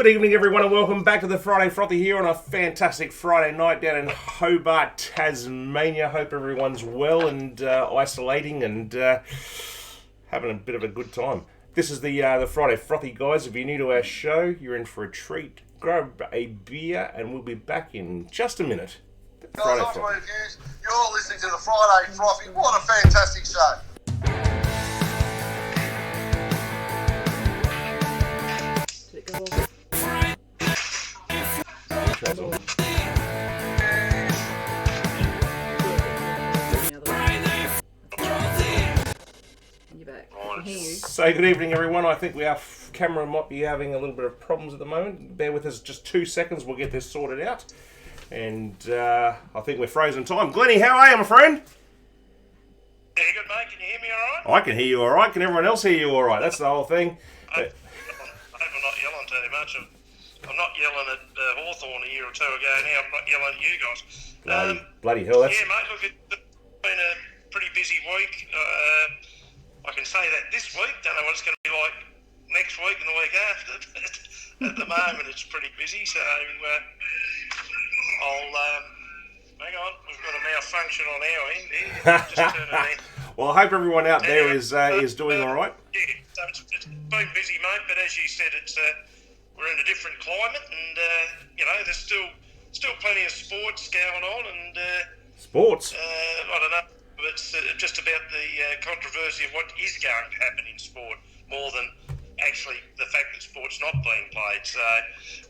Good evening, everyone, and welcome back to the Friday Frothy here on a fantastic Friday night down in Hobart, Tasmania. Hope everyone's well and isolating and having a bit of a good time. This is the Friday Frothy, guys. If you're new to our show, you're in for a treat. Grab a beer, and we'll be back in just a minute. Friday Frothy. You're listening to the Friday Frothy. What a fantastic show. So good evening, everyone. I think our camera might be having a little bit of problems at the moment. Bear with us just 2 seconds. We'll get this sorted out. And I think we're frozen time. Glennie, how are you, my friend? Yeah, good, mate. Can you hear me all right? I can hear you all right. Can everyone else hear you all right? That's the whole thing. I hope I'm not yelling too much. I'm not yelling at Hawthorn a year or two ago now. I'm not yelling at you guys. Bloody hell, that's... Yeah, mate, look, it's been a pretty busy week. I can say that this week. Don't know what it's going to be like next week and the week after. But at the moment, it's pretty busy. So hang on. We've got a malfunction on our end here. Just turn it in. Well, I hope everyone out there is doing all right. Yeah, so it's been busy, mate. But as you said, we're in a different climate, and there's still plenty of sports going on, and sports. I don't know. It's just about the controversy of what is going to happen in sport, more than actually the fact that sport's not being played. So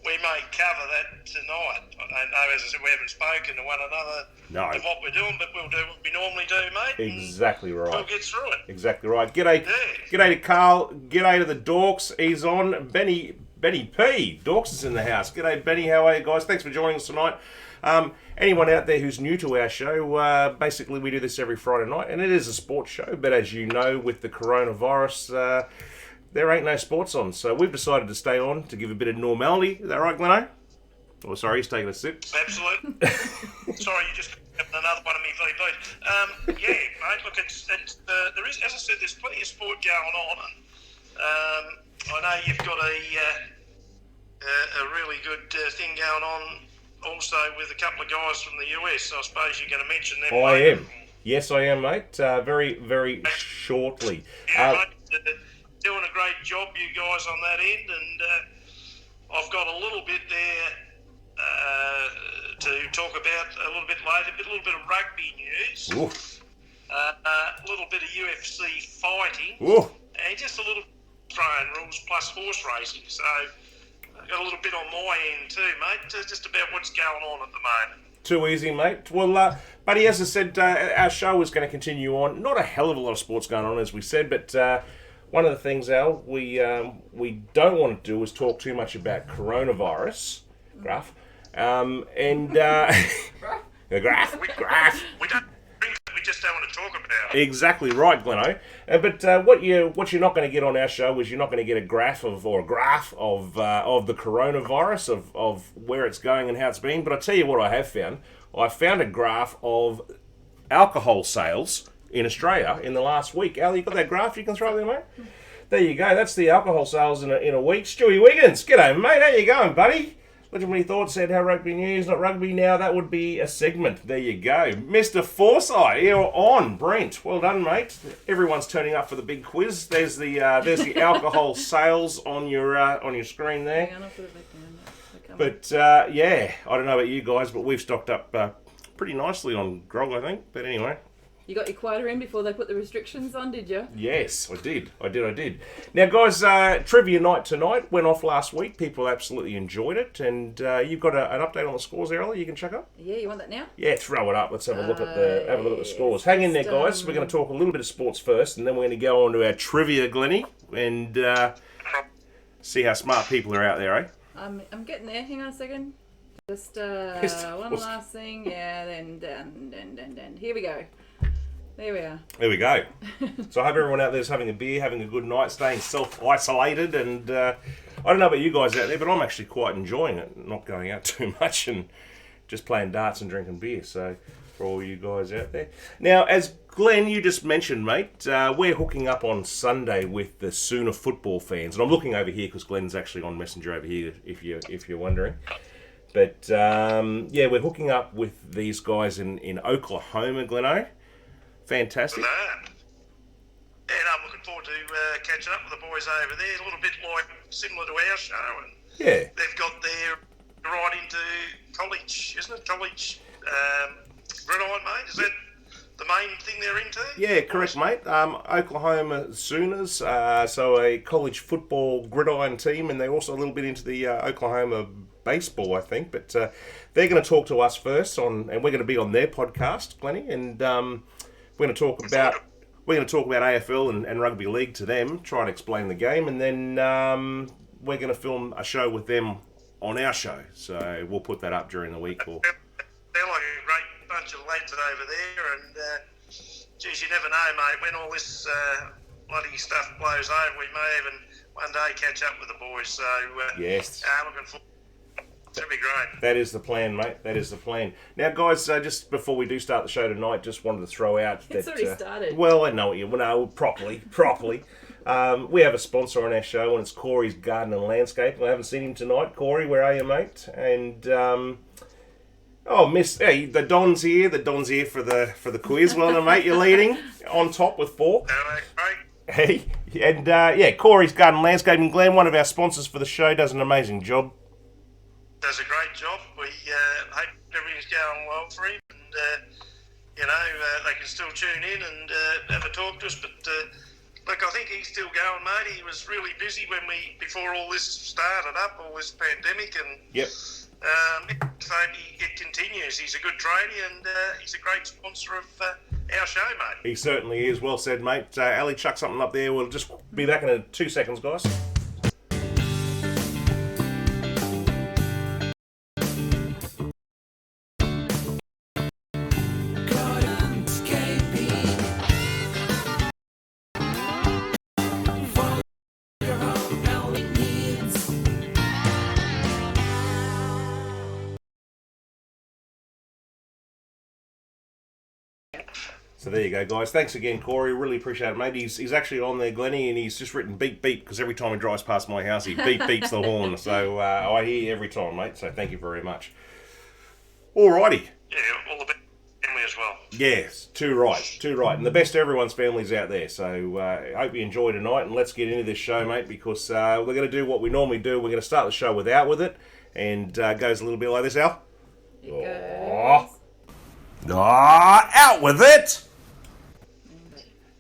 we may cover that tonight. I don't know, as I said, we haven't spoken to one another of what we're doing, but we'll do what we normally do, mate. Exactly right. We'll get through it. Exactly right. G'day to Carl. G'day to the Dorks. He's on. Benny P. Dorks is in the house. G'day, Benny. How are you guys? Thanks for joining us tonight. Anyone out there who's new to our show, basically we do this every Friday night, and it is a sports show, but as you know, with the coronavirus, there ain't no sports on, so we've decided to stay on to give a bit of normality. Is that right, Gleno? Oh, sorry, he's taking a sip. Absolutely. Sorry, you just got another one of me VPs. Yeah, mate, look, there is, as I said, there's plenty of sport going on, and I know you've got a really good thing going on also with a couple of guys from the US. I suppose you're going to mention them. I am. Yes, I am, mate. Very, very shortly. Yeah, mate, doing a great job, you guys, on that end, and I've got a little bit there to talk about a little bit later. A little bit of rugby news. A little bit of UFC fighting. And just a little throwing rules plus horse racing. So I've got a little bit on my end too, mate, just about what's going on at the moment. Too easy, mate. Well, buddy, as I said, our show is going to continue on. Not a hell of a lot of sports going on, as we said, but one of the things, Al, we don't want to do is talk too much about coronavirus, Graf, and the graph. We don't. We just don't want to talk about it. Exactly right, Gleno. But what you're not going to get on our show is you're not going to get a graph of the coronavirus of where it's going and how it's been. But I tell you what, I have found. I found a graph of alcohol sales in Australia in the last week. Al, you got that graph you can throw there, mate? There you go. That's the alcohol sales in a week. Stewie Wiggins, g'day, mate. How you going, buddy? Legendary Thoughts said, how rugby news, not rugby now. That would be a segment. There you go. Mr. Forsyth, you're on. Brent, well done, mate. Everyone's turning up for the big quiz. There's the alcohol sales on your screen there. Hang on, I'll put it back down. But, yeah, I don't know about you guys, but we've stocked up pretty nicely on grog, I think. But anyway. You got your quota in before they put the restrictions on, did you? Yes, I did. Now, guys, trivia night tonight went off last week. People absolutely enjoyed it. And you've got an update on the scores there, Ellie, you can check up? Yeah, you want that now? Yeah, throw it up. Let's have a look at the scores. Hang in there, guys. We're going to talk a little bit of sports first, and then we're going to go on to our trivia, Glennie, and see how smart people are out there, eh? I'm getting there. Hang on a second. Just one last thing. Yeah, then. Here we go. There we are. There we go. So I hope everyone out there is having a beer, having a good night, staying self-isolated, and I don't know about you guys out there, but I'm actually quite enjoying it, not going out too much and just playing darts and drinking beer. So for all you guys out there. Now, as Glenn, you just mentioned, mate, we're hooking up on Sunday with the Sooner football fans, and I'm looking over here because Glenn's actually on Messenger over here, if you're wondering. But yeah, we're hooking up with these guys in Oklahoma, Gleno. Fantastic. And I'm looking forward to catching up with the boys over there. A little bit like similar to our show, and Yeah. they've got their right into college, isn't it? College gridiron, mate. Is that the main thing they're into? Yeah, correct, mate. Oklahoma Sooners, so a college football gridiron team, and they're also a little bit into the Oklahoma baseball, I think. But they're going to talk to us first and we're going to be on their podcast, Glennie, and we're going to talk about AFL and rugby league to them, try and explain the game, and then we're going to film a show with them on our show. So we'll put that up during the week. Or they're like a great bunch of lads over there, and geez, you never know, mate. When all this bloody stuff blows over, we may even one day catch up with the boys. So yes, looking forward. That'd be great. That is the plan, mate. That is the plan. Now, guys, just before we do start the show tonight, just wanted to throw out that... It's already started. Well, I know what you... No, properly. We have a sponsor on our show, and it's Corey's Garden and Landscape. I haven't seen him tonight. Corey, where are you, mate? And... Hey, the Don's here. The Don's here for the quiz. Well done, mate. You're leading on top with 4. Great. Hey, and Corey's Garden and Landscaping. Glenn, one of our sponsors for the show, does an amazing job. Does a great job. We hope everything's going well for him, and they can still tune in and have a talk to us. But look, I think he's still going, mate. He was really busy before all this started up, all this pandemic, and yep. So it continues. He's a good tradie, and he's a great sponsor of our show, mate. He certainly is. Well said, mate. Ali, chuck something up there. We'll just be back in 2 seconds, guys. So there you go, guys. Thanks again, Corey. Really appreciate it, mate. He's actually on there, Glennie, and he's just written beep beep because every time he drives past my house, he beep beeps the horn. So I hear you every time, mate. So thank you very much. Alrighty. Yeah, all the best family as well. Yes, too right. And the best to everyone's families out there. So I hope you enjoy tonight, and let's get into this show, mate, because we're going to do what we normally do. We're going to start the show with it, and goes a little bit like this, Al. It goes. Out with it!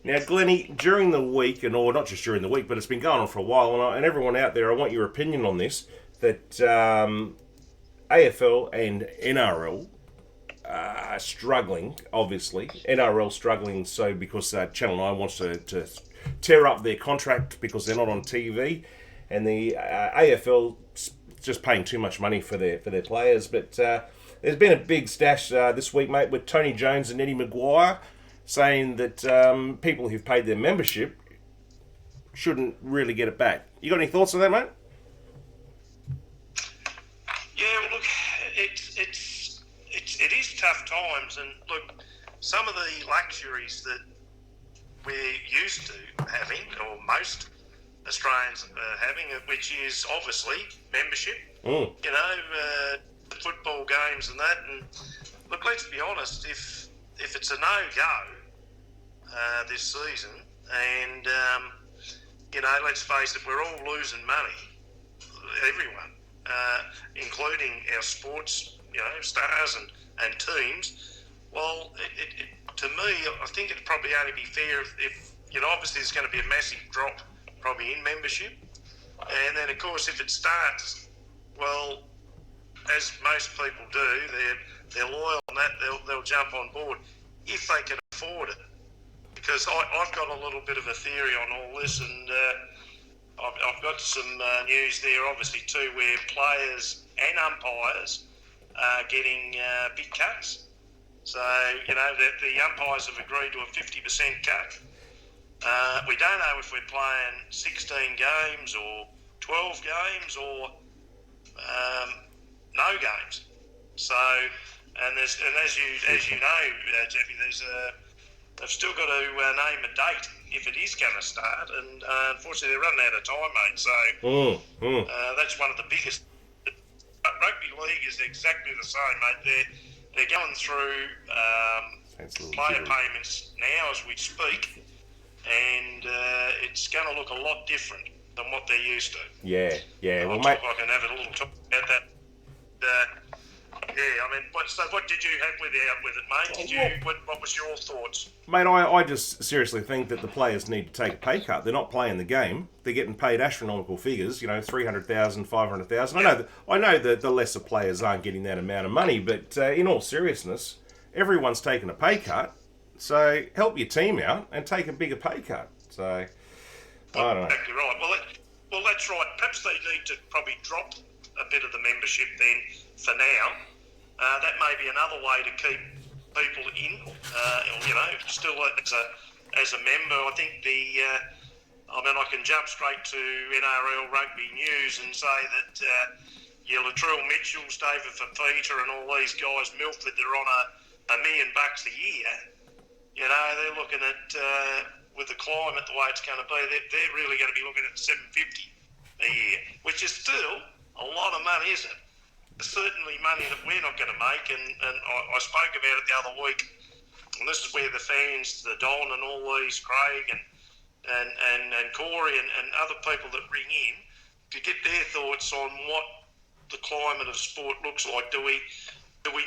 Now, Glennie, during the week, or not just during the week, but it's been going on for a while, and everyone out there, I want your opinion on this, that AFL and NRL are struggling, obviously. NRL struggling so because Channel 9 wants to tear up their contract because they're not on TV, and the AFL just paying too much money for their players. But there's been a big stash this week, mate, with Tony Jones and Eddie Maguire saying that people who've paid their membership shouldn't really get it back. You got any thoughts on that, mate? Yeah, well, look, it is tough times, and look, some of the luxuries that we're used to having, or most Australians are having, which is obviously membership. Mm. Football games and that. And look, let's be honest, if it's a no-go this season, and let's face it, we're all losing money, everyone, including our sports, stars and teams. Well, to me, I think it'd probably only be fair if obviously there's going to be a massive drop probably in membership, and then of course if it starts, well, as most people do, they're loyal and that they'll jump on board if they can afford it. Because I've got a little bit of a theory on all this, and I've got some news there, obviously too, where players and umpires are getting big cuts. So the umpires have agreed to a 50% cut. We don't know if we're playing 16 games or 12 games or no games. So And as you know, Jeffy, they've still got to name a date if it is going to start, and unfortunately they're running out of time, mate. So that's one of the biggest. Rugby league is exactly the same, mate. They're going through player payments now as we speak, and it's going to look a lot different than what they're used to. Yeah. Well, mate, I can have a little talk about that. What did you have with it, mate? What was your thoughts? Mate, I just seriously think that the players need to take a pay cut. They're not playing the game. They're getting paid astronomical figures, 300,000, 500,000. I know that the lesser players aren't getting that amount of money, but in all seriousness, everyone's taking a pay cut. So help your team out and take a bigger pay cut. So, I don't know. Exactly right. Well, that's right. Perhaps they need to probably drop a bit of the membership then for now. That may be another way to keep people in, still as a member. I think I can jump straight to NRL Rugby News and say that your Latrell Mitchells, David Fafita and all these guys, Milford, they're on $1 million a year. They're looking at, with the climate the way it's going to be, they're really going to be looking at $750 a year, which is still a lot of money, isn't it? Certainly money that we're not going to make, and I spoke about it the other week, and this is where the fans, the Don and all these, Craig and Corey and other people that ring in to get their thoughts on what the climate of sport looks like. Do we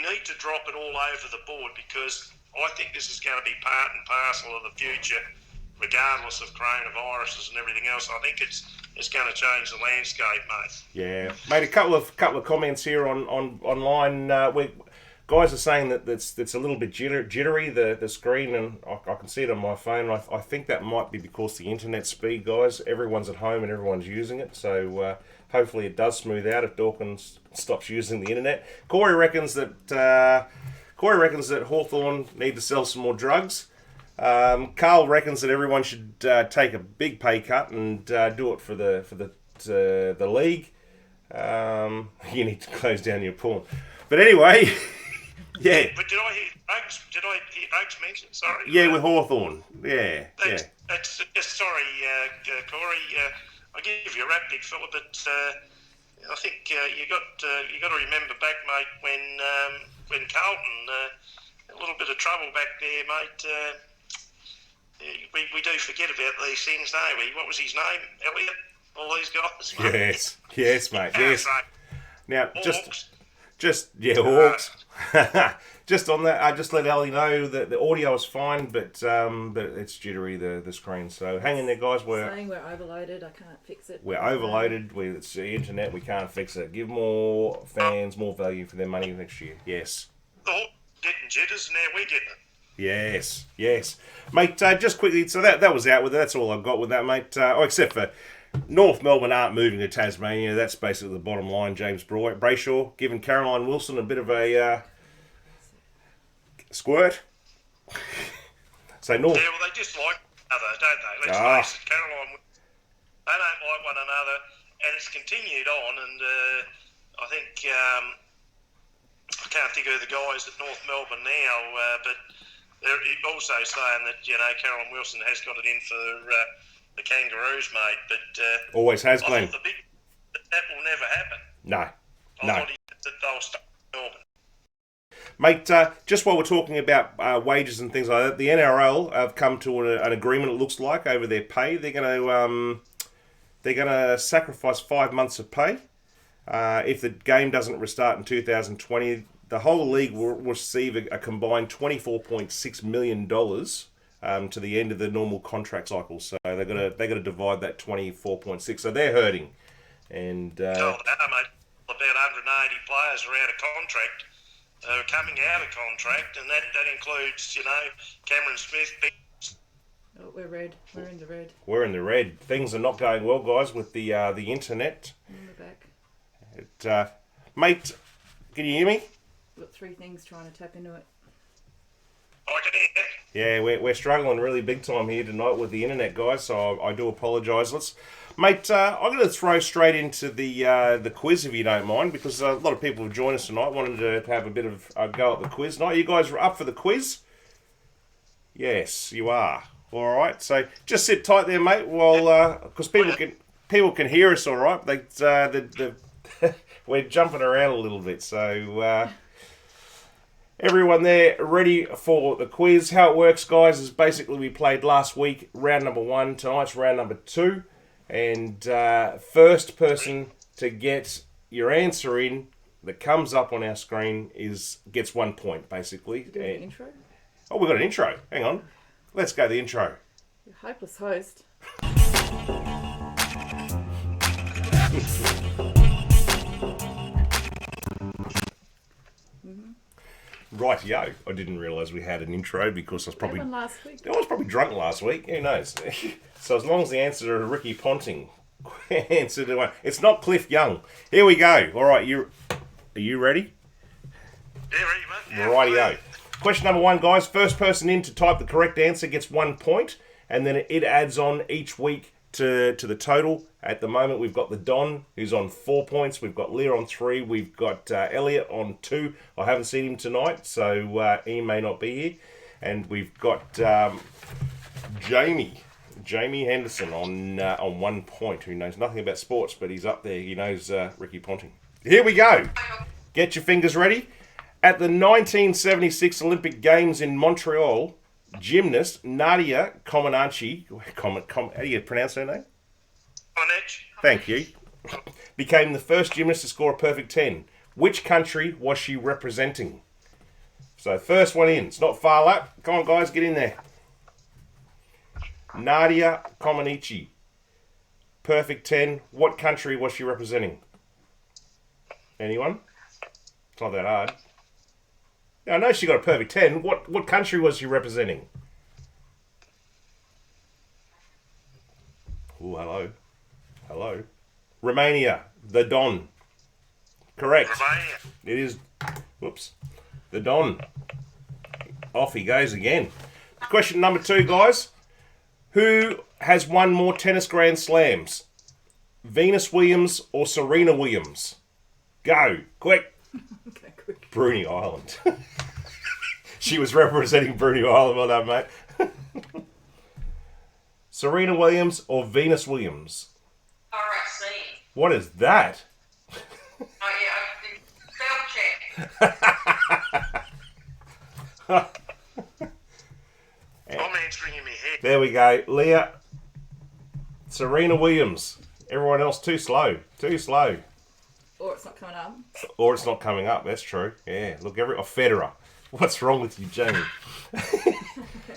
need to drop it all over the board? Because I think this is going to be part and parcel of the future, regardless of coronaviruses and everything else. I think it's going to change the landscape, mate. Yeah, mate. A couple of comments here on online. Guys are saying that it's a little bit jittery, the screen, and I can see it on my phone. I think that might be because the internet speed, guys. Everyone's at home and everyone's using it, so hopefully it does smooth out if Dawkins stops using the internet. Corey reckons that Hawthorn need to sell some more drugs. Carl reckons that everyone should take a big pay cut and do it for the league. You need to close down your porn. But anyway, yeah. But did I hear Bugs mentioned? Sorry. Yeah, with Hawthorn. Yeah. That's sorry, Corey. I give you a rap, big fella, but I think you got to remember back, mate, when Carlton a little bit of trouble back there, mate. We do forget about these things, don't we? What was his name? Elliot? All these guys? Mate? Yes, mate. Yes. Now, Hawks. Hawks. Just on that, I just let Ellie know that the audio is fine, but it's jittery, the screen. So hang in there, guys. Saying we're overloaded. I can't fix it. We're overloaded. It's the internet. We can't fix it. Give more fans more value for their money next year. Yes. The Hawks getting jitters, now we're getting it. Yes, mate. Just quickly, so that was out with it. That's all I've got with that, mate. Except for North Melbourne aren't moving to Tasmania. That's basically the bottom line. James Brayshaw giving Caroline Wilson a bit of a squirt. So North. Yeah, well, they dislike one another, don't they? Let's face it, Caroline. They don't like one another, and it's continued on. And I think I can't think of the guys at North Melbourne now, but. They're also saying that, Caroline Wilson has got it in for the Kangaroos, mate. But always has, Glenn. That will never happen. No. I thought that they'll stay in Melbourne. Mate, just while we're talking about wages and things like that, the NRL have come to an agreement, it looks like, over their pay. They're going to sacrifice 5 months of pay. If the game doesn't restart in 2020, the whole league will receive a combined $24.6 million to the end of the normal contract cycle. So they're gonna divide that 24.6. So they're hurting. And mate, about 180 players are out of contract, coming out of contract, and that includes Cameron Smith. Oh, we're red. We're in the red. We're in the red. Things are not going well, guys, with the internet. We're back. Mate, can you hear me? Got 3 things trying to tap into it. I can hear Yeah, we're struggling really big time here tonight with the internet, guys, so I do apologise. Mate, I'm going to throw straight into the quiz, if you don't mind, because a lot of people have joined us tonight, wanted to have a bit of a go at the quiz tonight. You guys are up for the quiz? Yes, you are. All right, so just sit tight there, mate, while because people can hear us, all right. We're jumping around a little bit, so everyone there ready for the quiz. How it works, guys, is basically we played last week round number 1. Tonight's round number 2, and first person to get your answer in that comes up on our screen gets 1 point, basically. Do an intro? Oh, we've got an intro. Hang on. Let's go the intro. You hopeless host. Rightio. I didn't realise we had an intro because I was probably last week. I was probably drunk last week. Who knows? So as long as the answer to Ricky Ponting answer to one, it's not Cliff Young. Here we go. All right, are you ready? Yeah, ready, mate. Yeah, Rightio. Question number 1, guys. First person in to type the correct answer gets 1 point, and then it adds on each week to the total. At the moment, we've got the Don, who's on 4 points. We've got Leah on 3. We've got Elliot on 2. I haven't seen him tonight, so he may not be here. And we've got Jamie Henderson on 1 point, who knows nothing about sports, but he's up there. He knows Ricky Ponting. Here we go. Get your fingers ready. At the 1976 Olympic Games in Montreal, gymnast Nadia Comaneci, how do you pronounce her name? Comaneci. Thank you. Became the first gymnast to score a perfect 10. Which country was she representing? So first one in. It's not far up. Come on, guys, get in there. Nadia Comaneci. Perfect 10. What country was she representing? Anyone? It's not that hard. I know she got a perfect 10. What country was she representing? Oh, hello. Hello. Romania. The Don. Correct. Romania. It is. Whoops. The Don. Off he goes again. Question number 2, guys. Who has won more tennis Grand Slams? Venus Williams or Serena Williams? Go. Quick. Okay, quick. Brunei Island. She was representing Brunei Island. Well done, mate. Serena Williams or Venus Williams? RSC. What is that? Oh yeah, spell check. I'm answering in my head. There we go. Leah. Serena Williams. Everyone else too slow. Too slow. Or it's not coming up. Or it's not coming up. That's true. Yeah. Look, Federer. What's wrong with you, Jamie?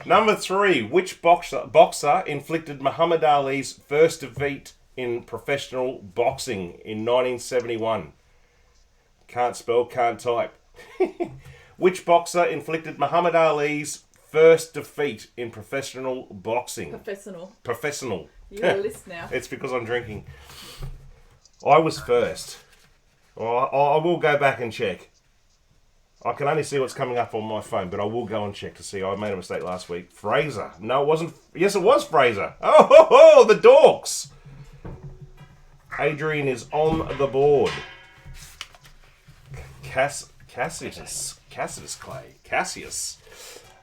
Number 3. Which boxer inflicted Muhammad Ali's first defeat in professional boxing in 1971? Can't spell, can't type. Which boxer inflicted Muhammad Ali's first defeat in professional boxing? Professional. You got a list now. It's because I'm drinking. I was first. I will go back and check. I can only see what's coming up on my phone, but I will go and check to see. I made a mistake last week. Fraser. No, it wasn't. Yes, it was Fraser. Oh, the Dorks. Adrian is on the board. Cassius Clay. Cassius.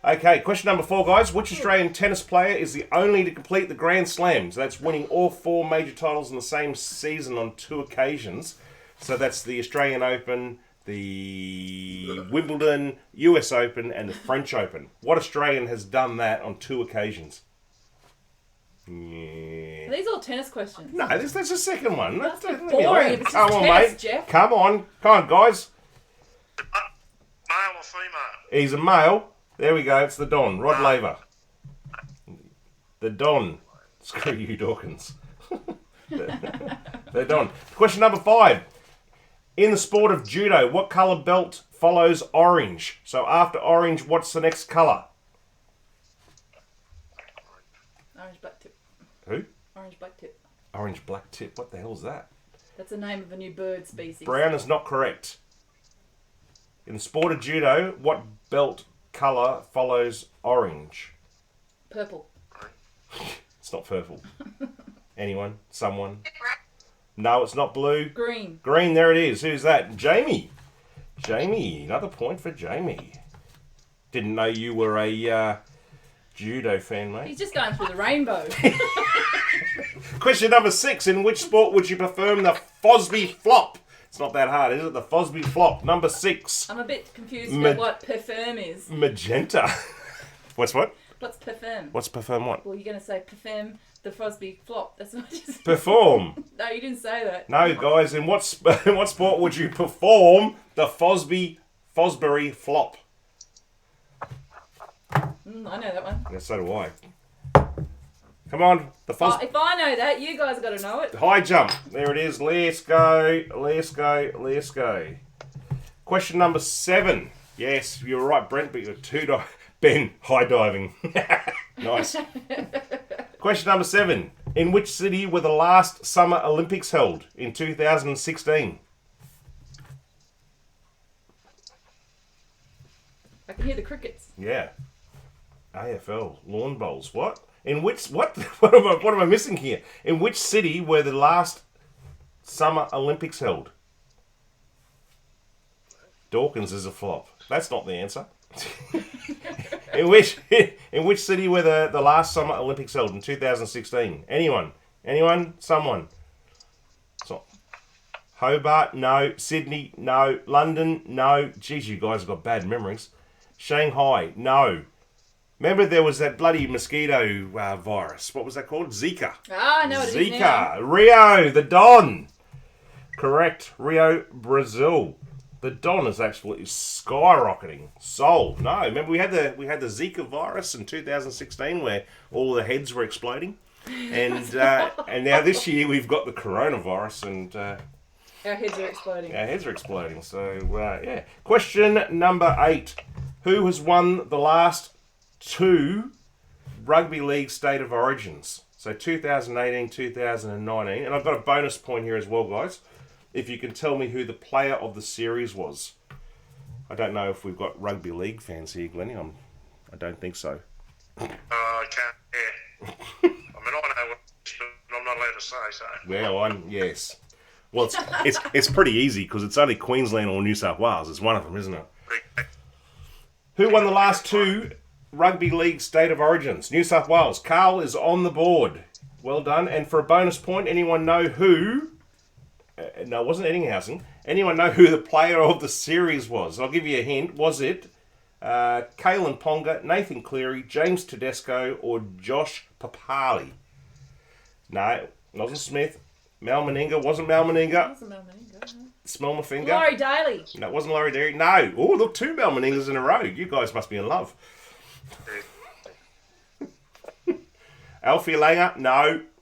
Okay, question number 4, guys. Which Australian tennis player is the only to complete the Grand Slams? That's winning all 4 major titles in the same season on 2 occasions. So that's the Australian Open, the Wimbledon, US Open, and the French Open. What Australian has done that on 2 occasions? Yeah. Are these all tennis questions? No, that's the second one. That's Leave me boring. alone. If it's Come just on, tennis, mate. Jeff. Come on, guys. Male or female? He's a male. There we go. It's the Don. Rod Laver. The Don. Screw you, Dawkins. The Don. Question number 5. In the sport of judo, what colour belt follows orange? So after orange, what's the next colour? Orange black tip. Who? Orange black tip. Orange black tip. What the hell's that? That's the name of a new bird species. Brown is not correct. In the sport of judo, what belt colour follows orange? Purple. It's not purple. Anyone? Someone? No, it's not blue. Green. Green, there it is. Who's that? Jamie. Jamie, another point for Jamie. Didn't know you were a judo fan, mate. He's just going through the rainbow. Question number 6. In which sport would you perform the Fosby flop? It's not that hard, is it? The Fosby flop. Number 6. I'm a bit confused about what perform is. Magenta. What's what? What's perform? What's perform what? Well, you're going to say perform the Frosby flop. That's what you said. Perform. No, you didn't say that. No, guys, in what sport would you perform the Fosbury flop? I know that one. Yeah, so do I. Come on, the If I know that, you guys got to know it. high jump. There it is. Let's go. Let's go. Let's go. Question number 7. Yes, you're right, Brent, but you're Ben, high diving. Nice. Question number 7. In which city were the last Summer Olympics held in 2016? I can hear the crickets. Yeah. AFL lawn bowls. What? In which what? What am I missing here? In which city were the last Summer Olympics held? Dawkins is a flop. That's not the answer. in which city were the last Summer Olympics held in 2016? Anyone? Anyone? Someone? So, Hobart? No. Sydney? No. London? No. Geez, you guys have got bad memories. Shanghai? No. Remember there was that bloody mosquito virus. What was that called? Zika. Ah, I know what it is now. Zika. Rio, the Don. Correct. Rio, Brazil. The Don is absolutely skyrocketing. Sold. No, remember we had the Zika virus in 2016 where all the heads were exploding, and now this year we've got the coronavirus and our heads are exploding. our heads are exploding. So yeah. Question number 8: Who has won the last 2 rugby league state of origins? So 2018, 2019, and I've got a bonus point here as well, guys. If you can tell me who the player of the series was. I don't know if we've got rugby league fans here, Glennie. I don't think so. I can't. Yeah. I mean, I know what, but I'm not allowed to say so. Well, yes. Well, it's pretty easy because it's only Queensland or New South Wales. It's one of them, isn't it? Who won the last 2 rugby league state of origins? New South Wales. Carl is on the board. Well done. And for a bonus point, anyone know who... no, it wasn't Eddinghausen. Anyone know who the player of the series was? I'll give you a hint. Was it Kalen Ponga, Nathan Cleary, James Tedesco, or Josh Papali? No, it wasn't Smith. Mel Meninga. Wasn't Mel Meninga. That's a Mel Meninga, huh? Smell my finger. Laurie Daly. No, it wasn't Laurie Daly. No. Oh, look, 2 Mel Meningas in a row. You guys must be in love. Alfie Langer.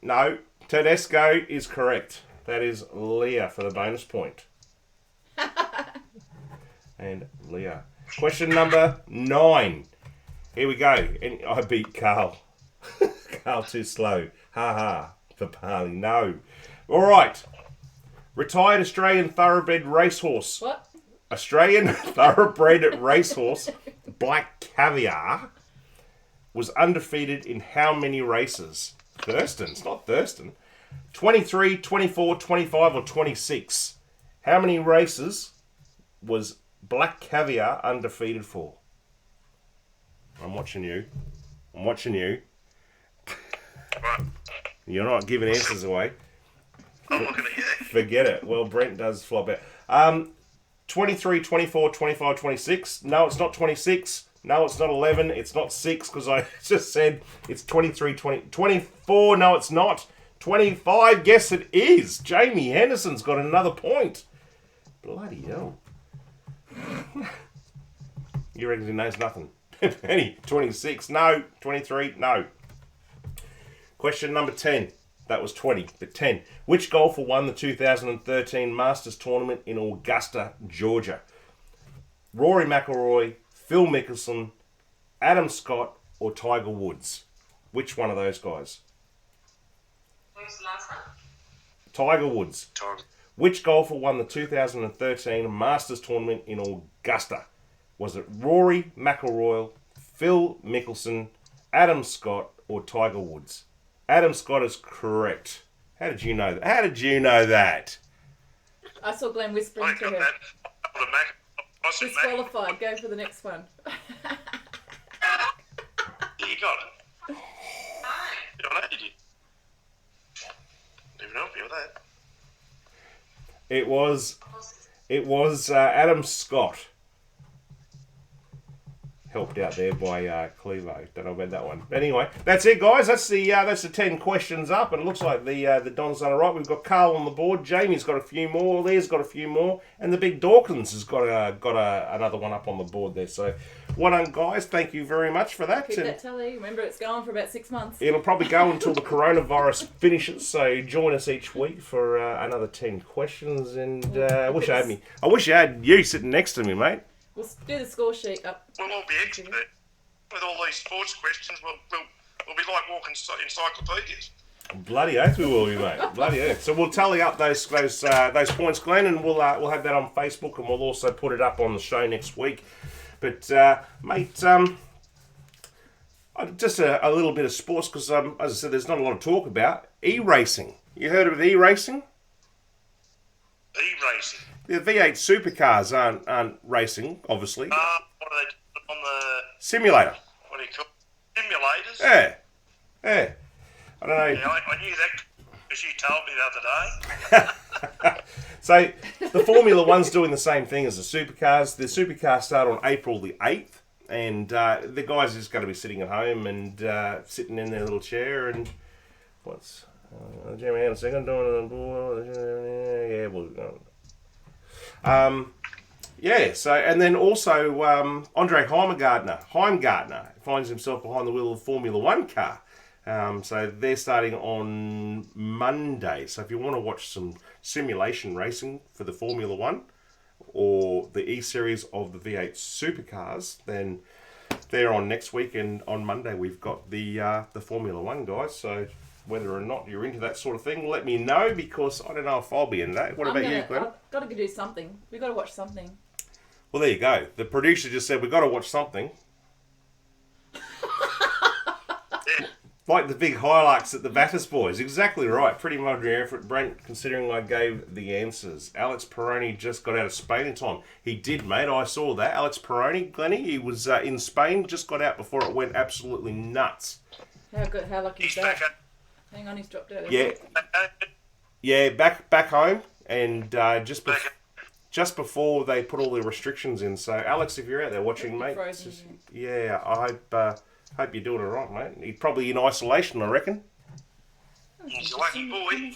No. Tedesco is correct. That is Leah for the bonus point. And Leah. Question number 9. Here we go. And I beat Carl. Carl too slow. Ha. For Parley. No. All right. Retired Australian thoroughbred racehorse. What? Australian thoroughbred racehorse Black Caviar was undefeated in how many races? Thurston. It's not Thurston. 23, 24, 25, or 26. How many races was Black Caviar undefeated for? I'm watching you. Right. You're not giving answers away. I'm looking at you. Forget it. Well, Brent does flop out. 23, 24, 25, 26. No, it's not 26. No, it's not 11. It's not 6 because I just said it's 23, 24. No, it's not. 25, yes it is. Jamie Henderson's got another point. Bloody hell. You reckon he knows nothing? Penny, 26, no. 23, no. Question number 10. That was 20, but 10. Which golfer won the 2013 Masters Tournament in Augusta, Georgia? Rory McIlroy, Phil Mickelson, Adam Scott, or Tiger Woods? Which one of those guys? Who's the last one? Tiger Woods. Time. Which golfer won the 2013 Masters Tournament in Augusta? Was it Rory McIlroy, Phil Mickelson, Adam Scott, or Tiger Woods? Adam Scott is correct. How did you know that? How did you know that? I saw Glenn whispering I to got her. that. I said Mac. Disqualified. Go for the next one. You got it. Hi. You don't know, did you? Didn't even help you with that. It was Adam Scott. Helped out there by Clevo. Don't know about that one. But anyway, that's it, guys. That's the 10 questions up, and it looks like the Don's done all right. We've got Carl on the board. Jamie's got a few more. Leah's got a few more, and the big Dawkins has got another one up on the board there. So, well done, guys. Thank you very much for that. Keep that tally. Remember, it's going for about 6 months. It'll probably go until the coronavirus finishes. So join us each week for another 10 questions. And I wish I had you sitting next to me, mate. We'll do the score sheet up. We'll all be expert with all these sports questions. We'll be like walking encyclopedias. Bloody oath we will be, mate. Bloody oath. So we'll tally up those points, Glenn, and we'll have that on Facebook, and we'll also put it up on the show next week. But mate, just a little bit of sports because as I said, there's not a lot of talk about e-racing. You heard of e-racing? E-racing. The V8 supercars aren't racing, obviously. What are they doing on the Simulator. what do you call it? Simulators? Yeah. I don't know. Yeah, I knew that because you told me the other day. So the Formula One's doing the same thing as the supercars. The supercars start on April the 8th, and the guys are just going to be sitting at home and sitting in their little chair and what's Jamie, hang on a second, doing it on board. Yeah, we'll so and then also Andre Heimgartner finds himself behind the wheel of a Formula One car. So they're starting on Monday. So if you want to watch some simulation racing for the Formula One or the E-Series of the V8 supercars, then they're on next week. And on Monday we've got the Formula One guys. So whether or not you're into that sort of thing, let me know because I don't know if I'll be into that. What about you, Glenn? I've got to do something. We've got to watch something. Well, there you go. The producer just said we've got to watch something. Like the big Hilux at the Battis boys. Exactly right. Pretty moderate effort, Brent, considering I gave the answers. Alex Peroni just got out of Spain in time. He did, mate. I saw that. Alex Peroni, Glennie, he was in Spain, just got out before it went absolutely nuts. How lucky is He's that? back up. Hang on, he's dropped out. Yeah, back home, and just before they put all the restrictions in. So, Alex, if you're out there watching, mate, I hope you're doing all right, mate. He's probably in isolation, I reckon. He's a lucky boy.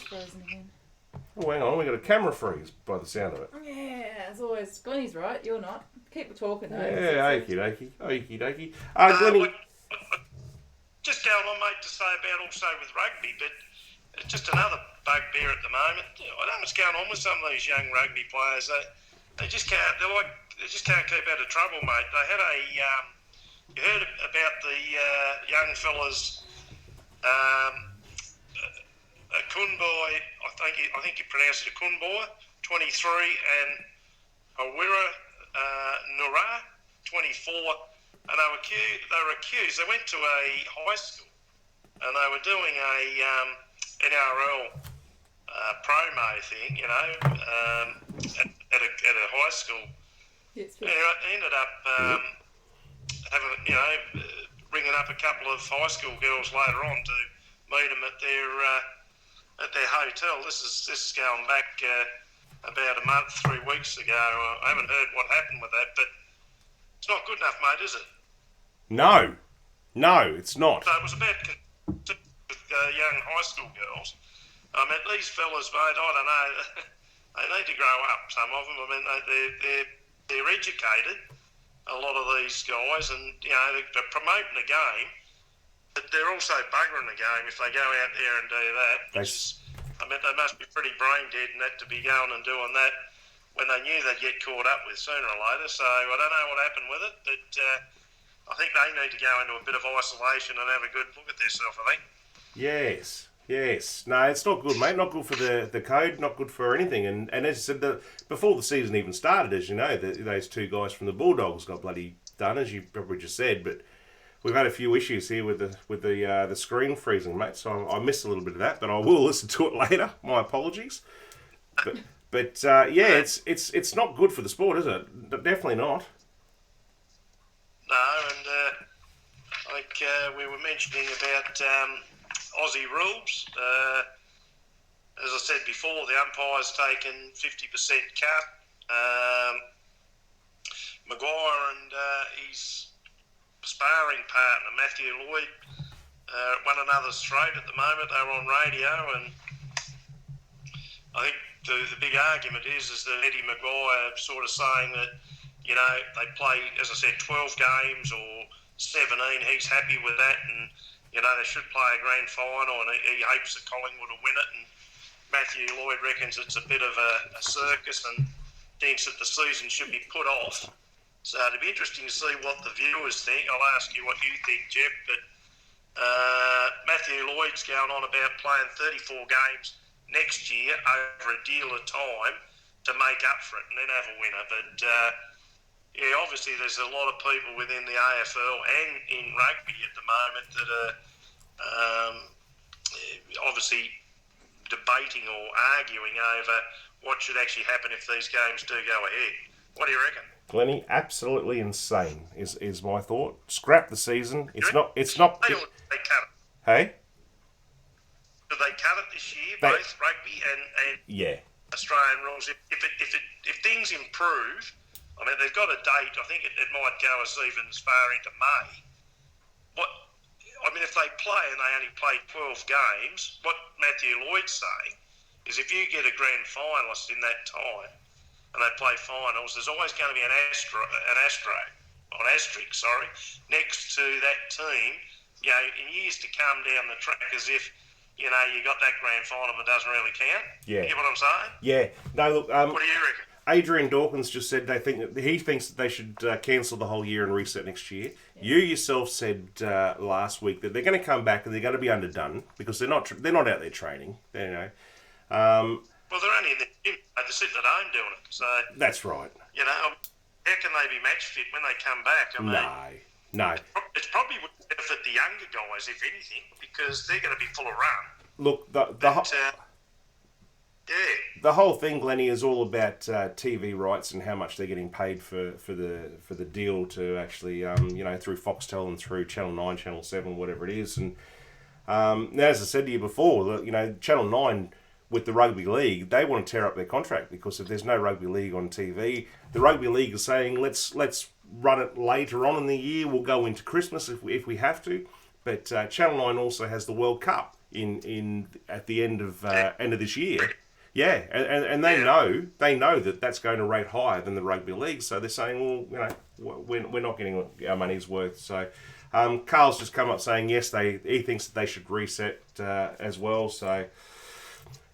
Oh, hang on, we got a camera freeze by the sound of it. Yeah, as always. Glennie's right, you're not. Keep talking, though. Yeah, okie dokie. Glennie. Just going on, mate, to say about also with rugby, but it's just another bugbear at the moment. I don't know what's going on with some of these young rugby players. They just can't. They just can't keep out of trouble, mate. They had you heard about the young fellas, Kunboy. I think you pronounce it Kunboy, 23, and Howrah Nura, 24. And they were accused. They went to a high school, and they were doing a NRL promo thing, at a high school. Yes, They ended up ringing up a couple of high school girls later on to meet them at their hotel. This is going back about a month, 3 weeks ago. I haven't heard what happened with that, but it's not good enough, mate, is it? No, it's not. So it was about with young high school girls. I mean, these fellas, mate, I don't know, they need to grow up, some of them. I mean, they're educated, a lot of these guys, and, they're promoting the game, but they're also buggering the game if they go out there and do that. I mean, they must be pretty brain dead and that to be going and doing that when they knew they'd get caught up with sooner or later. So I don't know what happened with it, but I think they need to go into a bit of isolation and have a good look at themselves, I think. Yes. Yes. No, it's not good, mate. Not good for the code, not good for anything. And as I said, before the season even started, as you know, those two guys from the Bulldogs got bloody done, as you probably just said. But we've had a few issues here with the screen freezing, mate. So I missed a little bit of that, but I will listen to it later. My apologies. But yeah, it's not good for the sport, is it? Definitely not. No, and like we were mentioning about Aussie rules. As I said before, the umpire's taken 50% cut. Maguire and his sparring partner, Matthew Lloyd, one another's throat at the moment. They're on radio, and I think the big argument is that Eddie Maguire sort of saying that, you know, they play, as I said, 12 games or 17. He's happy with that, and, you know, they should play a grand final, and he hopes that Collingwood will win it. And Matthew Lloyd reckons it's a bit of a circus and thinks that the season should be put off. So it'll be interesting to see what the viewers think. I'll ask you what you think, Jeff, but Matthew Lloyd's going on about playing 34 games next year over a deal of time to make up for it and then have a winner. But yeah, obviously there's a lot of people within the AFL and in rugby at the moment that are obviously debating or arguing over what should actually happen if these games do go ahead. What do you reckon? Glennie, absolutely insane is my thought. Scrap the season. It's not. They cut it. Hey? Do they cut it this year, both rugby and Yeah. Australian rules? If things improve, I mean, they've got a date. I think it might go even as far into May. If they play and they only play 12 games, what Matthew Lloyd's saying is if you get a grand finalist in that time and they play finals, there's always going to be an asterisk next to that team, you know, in years to come down the track, as if, you know, you got that grand final but doesn't really count. Yeah. You get what I'm saying? Yeah. No, look. What do you reckon? Adrian Dawkins just said he thinks that they should cancel the whole year and reset next year. You yourself said last week that they're going to come back and they're going to be underdone because they're not out there training. You know. Well, they're only in the gym. They're sitting at home doing it. So that's right. You know, how can they be match fit when they come back? I mean, no. It's probably would benefit the younger guys, if anything, because they're going to be full of run. Look, the whole thing, Glennie, is all about TV rights and how much they're getting paid for the deal to actually, you know, through Foxtel and through Channel 9, Channel 7, whatever it is. And now, as I said to you before, you know, Channel 9 with the rugby league, they want to tear up their contract because if there's no rugby league on TV, the rugby league is saying let's run it later on in the year. We'll go into Christmas if we have to. But Channel 9 also has the World Cup in at the end of this year. Yeah, and they know that that's going to rate higher than the rugby league. So they're saying, well, you know, we're not getting our money's worth. So Carl's just come up saying yes, he thinks that they should reset as well. So.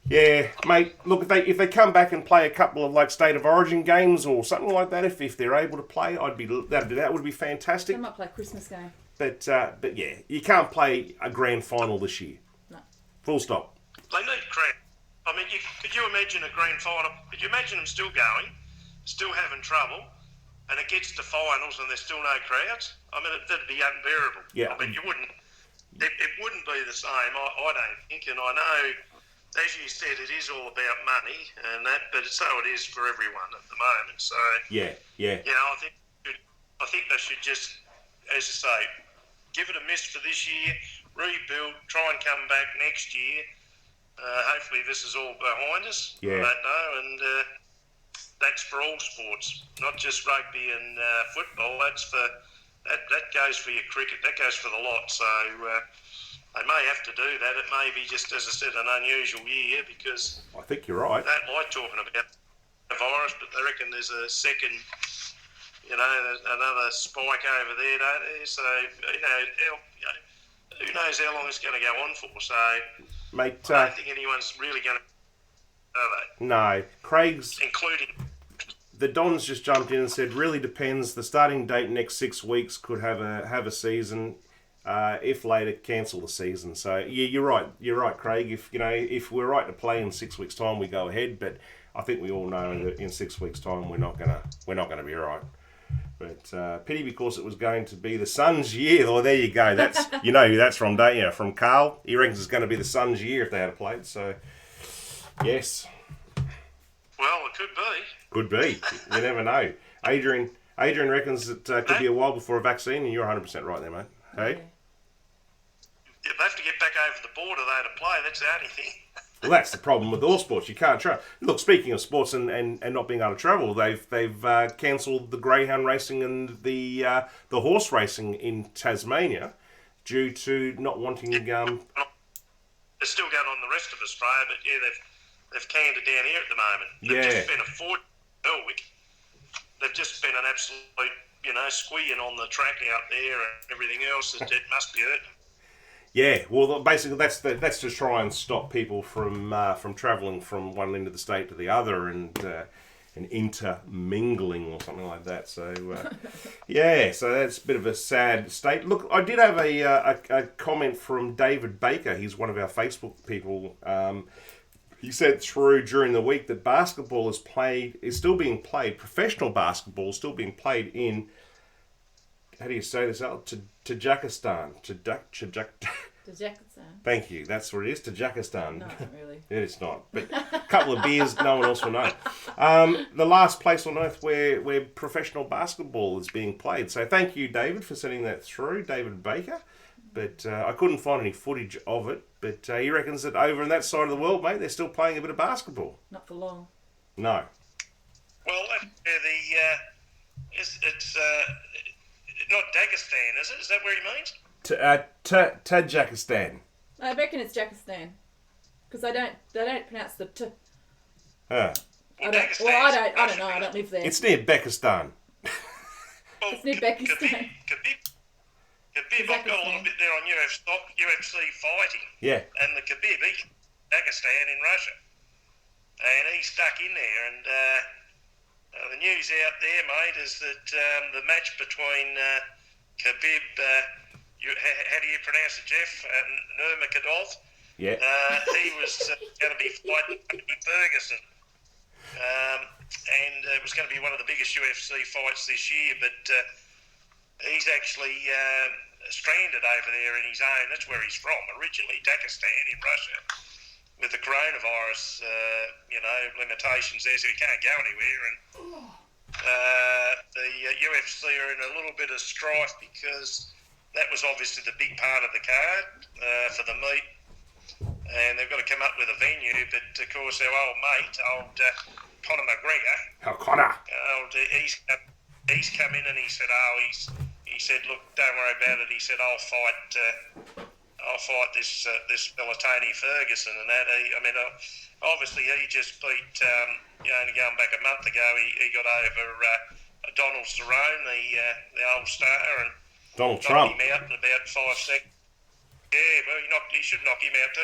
Yeah, mate. Look, if they come back and play a couple of like State of Origin games or something like that, if they're able to play, that would be fantastic. They might play a Christmas game. But yeah, you can't play a grand final this year. No. Full stop. They need grand. I mean, could you imagine a grand final? Could you imagine them still going, still having trouble, and it gets to finals and there's still no crowds? I mean, that'd be unbearable. Yeah. I mean, you wouldn't. It wouldn't be the same. I don't think, and I know. As you said, it is all about money and that, but so it is for everyone at the moment. So yeah. You know, I think they should just, as you say, give it a miss for this year, rebuild, try and come back next year. Hopefully, this is all behind us. Yeah. I don't know, and that's for all sports, not just rugby and football. That's for that goes for your cricket. That goes for the lot. So. They may have to do that. It may be just, as I said, an unusual year because... I think you're right. They don't like talking about the virus, but they reckon there's a second, you know, another spike over there, don't there? So, you know, who knows how long it's going to go on for. So, mate, I don't think anyone's really going to... Are they? No. Craig's... Including... The Dons just jumped in and said, really depends. The starting date next 6 weeks could have a season... if later, cancel the season. So yeah, you're right, Craig. If we're right to play in 6 weeks' time, we go ahead. But I think we all know that in 6 weeks' time we're not gonna be right. But pity because it was going to be the Suns' year. Well, there you go. That's who that's from, don't you? From Carl. He reckons it's going to be the Suns' year if they had played. So yes. Well, it could be. Could be. You never know. Adrian reckons it could be a while before a vaccine, and you're 100% right there, mate. Hey. They have to get back over the border though to play. That's the only thing. Well, that's the problem with all sports. You can't travel. Look, speaking of sports and not being able to travel, they've cancelled the greyhound racing and the horse racing in Tasmania due to not wanting. They're still going on the rest of Australia, but yeah, they've canned it down here at the moment. They've just spent a fortune. They've just spent an absolute squeeing on the track out there and everything else. It must be hurting. Yeah, well, basically that's to try and stop people from travelling from one end of the state to the other and intermingling or something like that. So so that's a bit of a sad state. Look, I did have a comment from David Baker. He's one of our Facebook people. He said through during the week that basketball is still being played. Professional basketball is still being played in. How do you say this out? Tajikistan. Tajikistan. Thank you. That's what it is. Tajikistan. No, it's not really. It's not. But a couple of beers, no one else will know. The last place on earth where professional basketball is being played. So thank you, David, for sending that through, David Baker. But I couldn't find any footage of it. But he reckons that over in that side of the world, mate, they're still playing a bit of basketball. Not for long. No. Well, it's not Dagestan, is it? Is that where he means? Tajikistan. I reckon it's Jakistan. Because they don't pronounce the t. Huh. I don't know. I don't live there. It's near Bekistan. Well, It's near Bekistan. Khabib, I've got a little bit there on UFC fighting. Yeah. And the Khabib, he's Dagestan in Russia. And he's stuck in there. And the news out there, mate, is that the match between Khabib, how do you pronounce it, Jeff? Nurmagomedov. Yeah. He was going to be fighting Ferguson. And it was going to be one of the biggest UFC fights this year, but he's actually stranded over there in his own. That's where he's from originally, Dagestan in Russia. With the coronavirus, limitations there, so he can't go anywhere. And the UFC are in a little bit of strife because that was obviously the big part of the card for the meet. And they've got to come up with a venue, but of course our old mate, Conor McGregor, he's come in and he said, he said, look, don't worry about it. He said, I'll fight this fella Tony Ferguson and that. Obviously he just beat, only going back a month ago, he got over Donald Cerrone, the old star, and Donald knocked Trump. him out in about 5 seconds. Yeah, well, he should knock him out.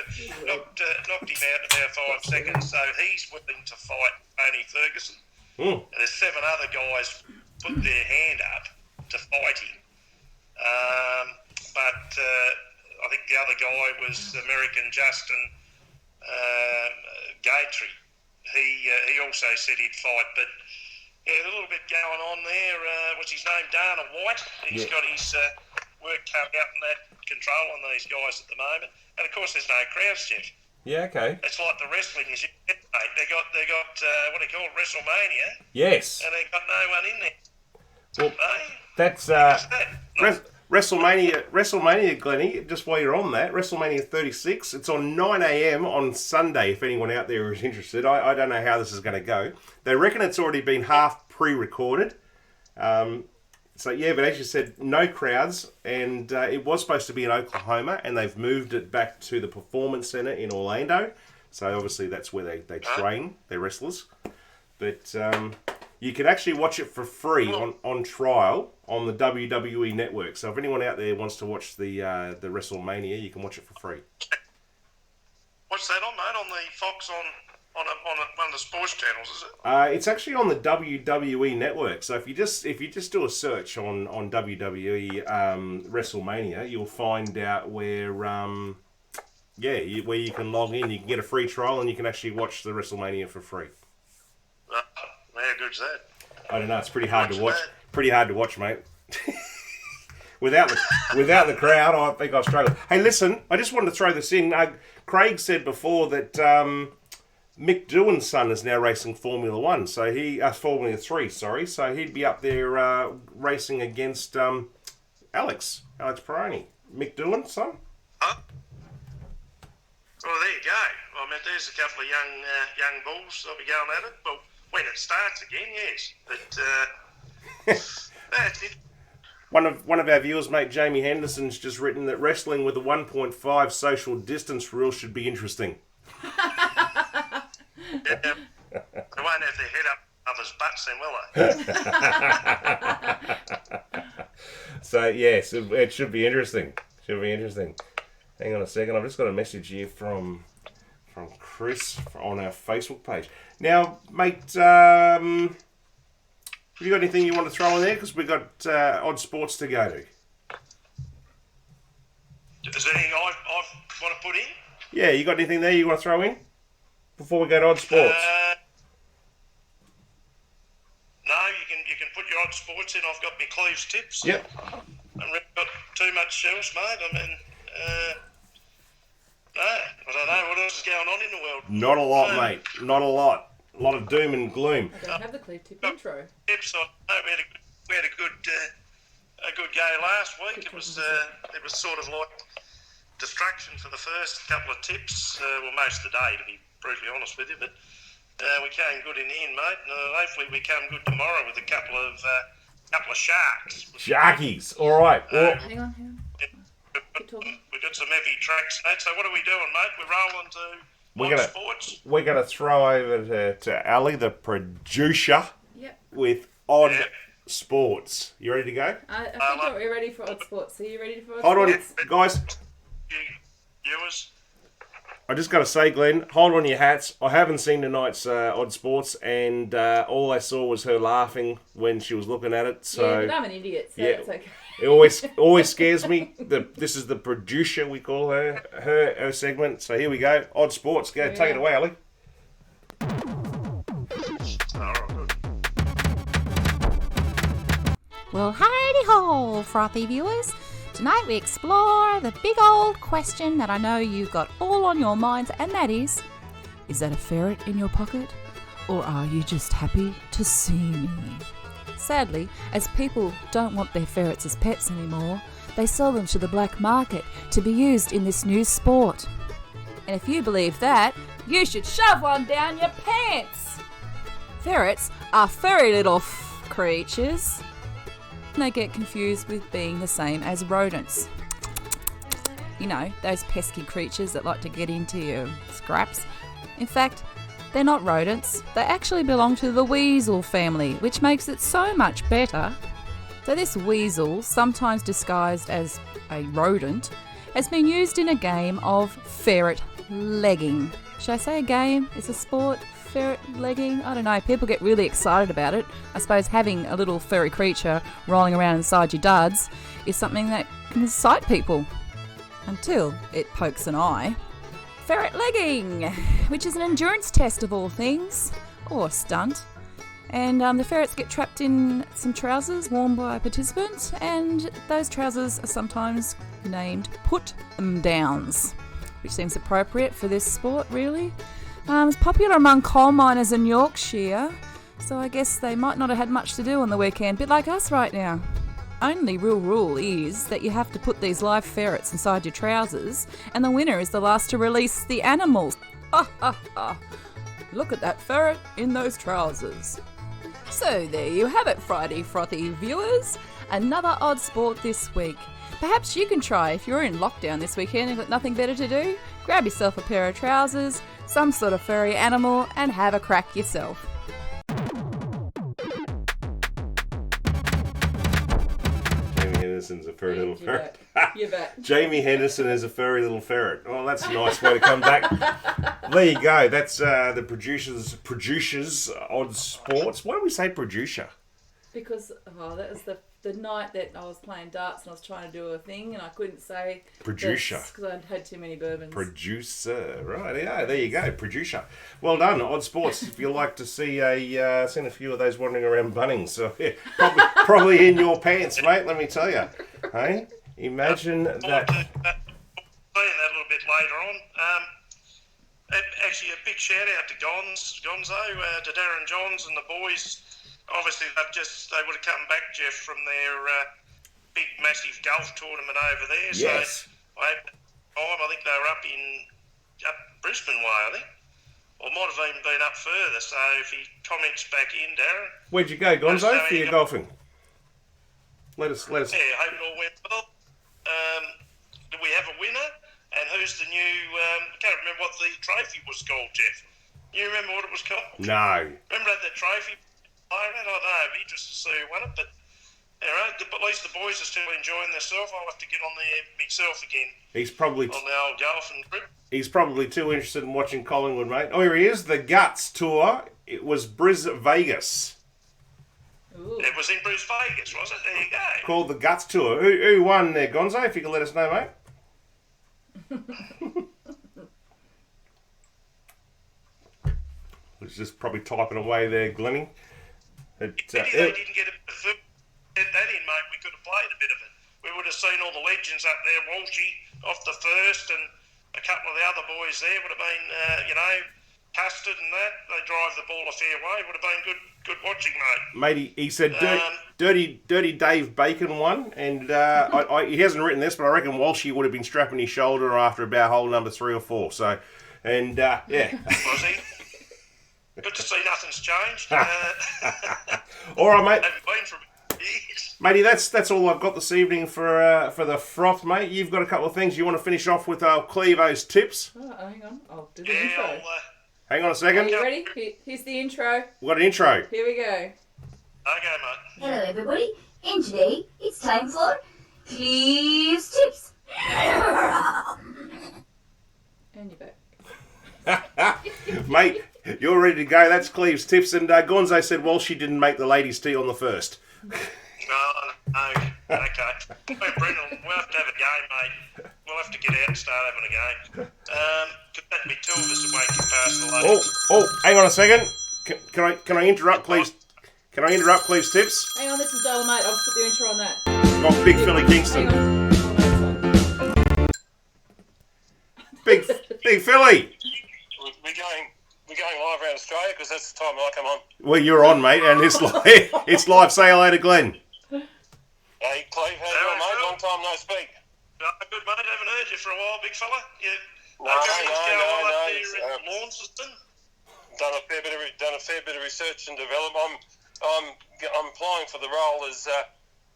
Knocked him out in about 5 seconds. So he's willing to fight Tony Ferguson. And there's 7 other guys put their hand up to fight him. But I think the other guy was American Justin Gatry. He also said he'd fight, but yeah, a little bit going on there. What's his name? Dana White. He's got his work cut out in that controlling these guys at the moment. And of course, there's no crowds, Jeff. Yeah, okay. It's like the wrestling is, mate. They got what do you call it, WrestleMania? Yes. And they got no one in there. Well, that's WrestleMania, Glennie. Just while you're on that, WrestleMania 36. It's on 9 a.m. on Sunday. If anyone out there is interested, I don't know how this is going to go. They reckon it's already been half pre-recorded. So yeah, but as you said, no crowds, and it was supposed to be in Oklahoma, and they've moved it back to the Performance Center in Orlando. So obviously that's where they train their wrestlers. But you can actually watch it for free on trial on the WWE Network. So if anyone out there wants to watch the WrestleMania, you can watch it for free. What's that on, mate? On the Fox on one of the sports channels, is it? It's actually on the WWE network. So if you just do a search on WWE WrestleMania, you'll find out where where you can log in. You can get a free trial and you can actually watch the WrestleMania for free. How good's that? I don't know. It's pretty hard to watch. Pretty hard to watch, mate. without the crowd, I think I'll struggle. Hey, listen, I just wanted to throw this in. Craig said before that Mick Doohan's son is now racing Formula 1, so Formula 3, sorry. So he'd be up there racing against Alex Peroni. Mick Doohan's son. Huh? Well, there you go. I mean, there's a couple of young bulls that'll be going at it, but when it starts again, yes. But that's it. One of our viewers, mate, Jamie Henderson's just written that wrestling with a 1.5 social distance rule should be interesting. They won't have their head up others' butts then, will they? So, yes, it should be interesting. Hang on a second. I've just got a message here from Chris on our Facebook page. Now, mate, have you got anything you want to throw in there? Because we've got Odd Sports to go to. Is there anything I want to put in? Yeah, you got anything there you want to throw in before we go to Odd Sports? No, you can put your Odd Sports in. I've got my Cleves tips. Yep. I haven't really got too much else, mate. I mean, no, I don't know what else is going on in the world. Not a lot, mate. Not a lot. A lot of doom and gloom. I don't have the Cleve Tip intro. Tips. I know we had a good go last week. It was sort of like distraction for the first couple of tips. Well, most of the day, to be brutally honest with you, but we came good in the end, mate. Hopefully, we come good tomorrow with a couple of sharks. Sharkies. All right. Hang on. Keep talking. We've got some heavy tracks, mate. So what are we doing, mate? We're rolling to Sports. We're gonna throw over to Ali, the producer, with Odd Sports. You ready to go? I think we're ready for Odd Sports. Are you ready for Odd Hold Sports? on, guys. Viewers. I just got to say, Glenn, hold on your hats. I haven't seen tonight's Odd Sports, and all I saw was her laughing when she was looking at it. So yeah, but I'm an idiot, so it's okay. It always scares me. This is the producer, we call her segment. So here we go. Odd Sports. Go, take it away, Ali. Well, howdy ho, Frothy viewers. Tonight we explore the big old question that I know you've got all on your minds, and that is that a ferret in your pocket? Or are you just happy to see me? Sadly, as people don't want their ferrets as pets anymore, they sell them to the black market to be used in this new sport. And if you believe that, you should shove one down your pants! Ferrets are furry little creatures. They get confused with being the same as rodents. You know, those pesky creatures that like to get into your scraps. In fact, they're not rodents. They actually belong to the weasel family, which makes it so much better. So this weasel, sometimes disguised as a rodent, has been used in a game of ferret legging. Should I say a game? It's a sport? Ferret legging? I don't know. People get really excited about it. I suppose having a little furry creature rolling around inside your duds is something that can excite people. Until it pokes an eye. Ferret legging, which is an endurance test of all things, or a stunt. And the ferrets get trapped in some trousers worn by a participant, and those trousers are sometimes named put-em-downs, which seems appropriate for this sport, really. It's popular among coal miners in Yorkshire, so I guess they might not have had much to do on the weekend, bit like us right now. Only real rule is that you have to put these live ferrets inside your trousers, and the winner is the last to release the animals. Ha ha ha! Look at that ferret in those trousers. So there you have it, Friday Frothy viewers. Another odd sport this week. Perhaps you can try if you're in lockdown this weekend and got nothing better to do. Grab yourself a pair of trousers, some sort of furry animal, and have a crack yourself. Henderson's a furry little You ferret. bet. You bet. Jamie Henderson is a furry little ferret. Well, that's a nice way to come back. There you go. That's the producers Odd Sports. Why do we say producer? Because that was the night that I was playing darts and I was trying to do a thing and I couldn't say Producer. because I had too many bourbons. Producer, right? Yeah, there you go, producer. Well done, Odd Sports. If you like to see seen a few of those wandering around Bunnings, so yeah, probably in your pants, mate. Let me tell you. Hey, imagine that. Saying that a little bit later on. Actually, a big shout out to Gonzo, to Darren Johns and the boys. Obviously, they would have come back, Jeff, from their big, massive golf tournament over there. Yes. So I think they were up Brisbane way, I think. Or might have even been up further. So if he comments back in, Darren. Where'd you go, Gonzo, for your golfing? Let us. Yeah, hope it all went well. Do we have a winner? And who's the new... I can't remember what the trophy was called, Jeff. You remember what it was called? No. Remember the trophy? I don't know. It'd be interesting to see who won it, but anyway, at least the boys are still enjoying themselves. I'll have to get on there myself again. He's probably on the old golfing trip. He's probably too interested in watching Collingwood, mate. Oh, here he is. The Guts Tour. It was Vegas. Ooh. It was in Bruce Vegas, was it? There you go. Called the Guts Tour. Who won there, Gonzo? If you could let us know, mate. He's just probably typing away there, Glennie. If they didn't get a bit of food, get that in, mate, we could have played a bit of it. We would have seen all the legends up there, Walshy off the first, and a couple of the other boys there would have been, Custard and that. They drive the ball a fair way. Would have been good watching, mate. Mate, he said Dirty Dave Bacon won, and he hasn't written this, but I reckon Walshy would have been strapping his shoulder after about hole number 3 or 4. So, and yeah. Was he? Good to see nothing's changed. All right, mate. Haven't been for years. Matey, that's all I've got this evening for the froth, mate. You've got a couple of things you want to finish off with Clevo's tips. Oh, hang on. I'll do the intro. Hang on a Are second. you ready? Here's the intro. We've got an intro. Here we go. Okay, mate. Hello everybody, and today it's time for Cleve's Tips. And you're back. Mate, you're ready to go. That's Cleve's tips. And Gonzo said Walshy didn't make the ladies' tea on the first. No. Okay. Brendan, we'll have to have a game, mate. We'll have to get out and start having a game. Could that be 2 of us away past the ladies? Oh, hang on a second. Can I interrupt, please? Can I interrupt, please, tips? Hang on, this is Dolomite. I'll just put the intro on that. Oh, Big Philly Kingston. Big Philly. We're going live around Australia because that's the time I come on. Well, you're on, mate, and it's live. Say hello to Glenn. Hey, Cleve, how you doing, mate? Long time no speak. Good, mate. Haven't heard you for a while, big fella. No. Up there in Launceston. Done a fair bit of research and development. I'm applying for the role as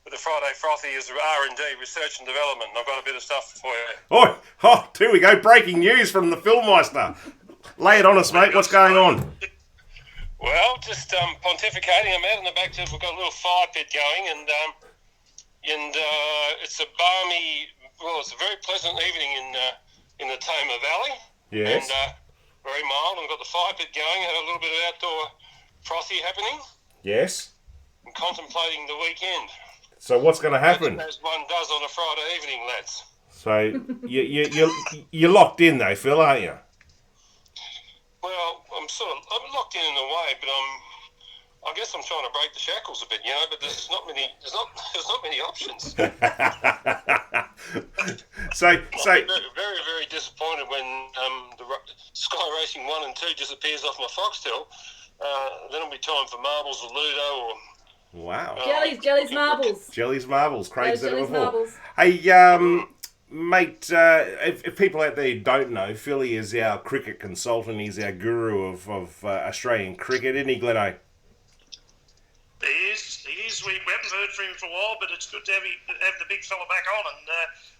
with the Friday Frothy as R&D, research and development. And I've got a bit of stuff for you. Oh, here we go. Breaking news from the Filmmeister. Lay it on us, mate. What's going on? Well, just pontificating. I'm out in the back. We've got a little fire pit going, and it's a balmy. Well, it's a very pleasant evening in the Tamar Valley. Yes. And very mild. And we've got the fire pit going. Had a little bit of outdoor frothy happening. Yes. And contemplating the weekend. So what's going to happen? As one does on a Friday evening, lads. So you're locked in though, Phil, aren't you? Well, I'm locked in a way, but I guess I'm trying to break the shackles a bit, you know. But there's not many options. So very, very, very disappointed when the Sky Racing 1 and 2 disappears off my Foxtel. Then it'll be time for marbles or Ludo or. Wow. Jellies, marbles. Jellies, marbles. Craig's said it Jellies, before. marbles. Hey, mate, if people out there don't know, Philly is our cricket consultant. He's our guru of Australian cricket, isn't he, Glenno? He is. We haven't heard from him for a while, but it's good to have the big fella back on, and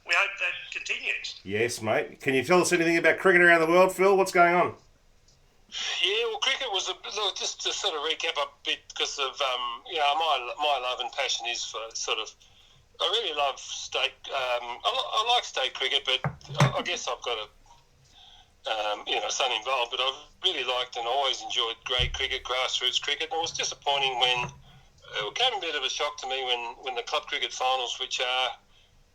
we hope that continues. Yes, mate. Can you tell us anything about cricket around the world, Phil? What's going on? Yeah, well, cricket was just to sort of recap a bit because of my love and passion is for sort of I really love state. I like state cricket, but I guess I've got a son involved. But I've really liked and always enjoyed grade cricket, grassroots cricket. And it was disappointing when it came a bit of a shock to me when the club cricket finals, which are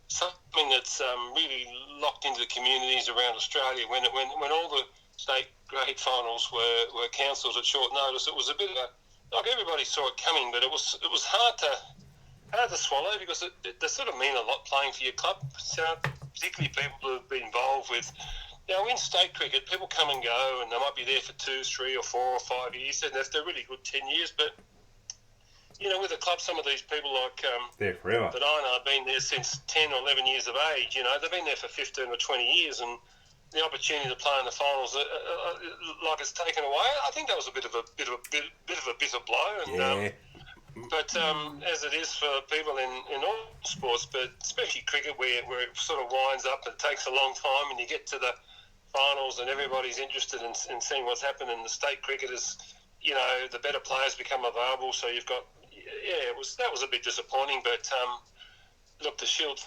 something that's really locked into the communities around Australia, when all the state grade finals were cancelled at short notice, it was a bit of a, like, everybody saw it coming, but it was hard to swallow, because they sort of mean a lot playing for your club. So particularly people who have been involved with, in state cricket, people come and go, and they might be there for 2, 3 or 4 or 5 years, and if they're really good, 10 years. But with the club, some of these people like they're forever. that I know have been there since 10 or 11 years of age. They've been there for 15 or 20 years, and the opportunity to play in the finals, like, it's taken away. I think that was a bit of a bitter blow. And, but as it is for people in all sports, but especially cricket, where it sort of winds up and takes a long time, and you get to the finals, and everybody's interested in seeing what's happened. In the state cricket, is the better players become available, so you've got. That was a bit disappointing, but look, the Shield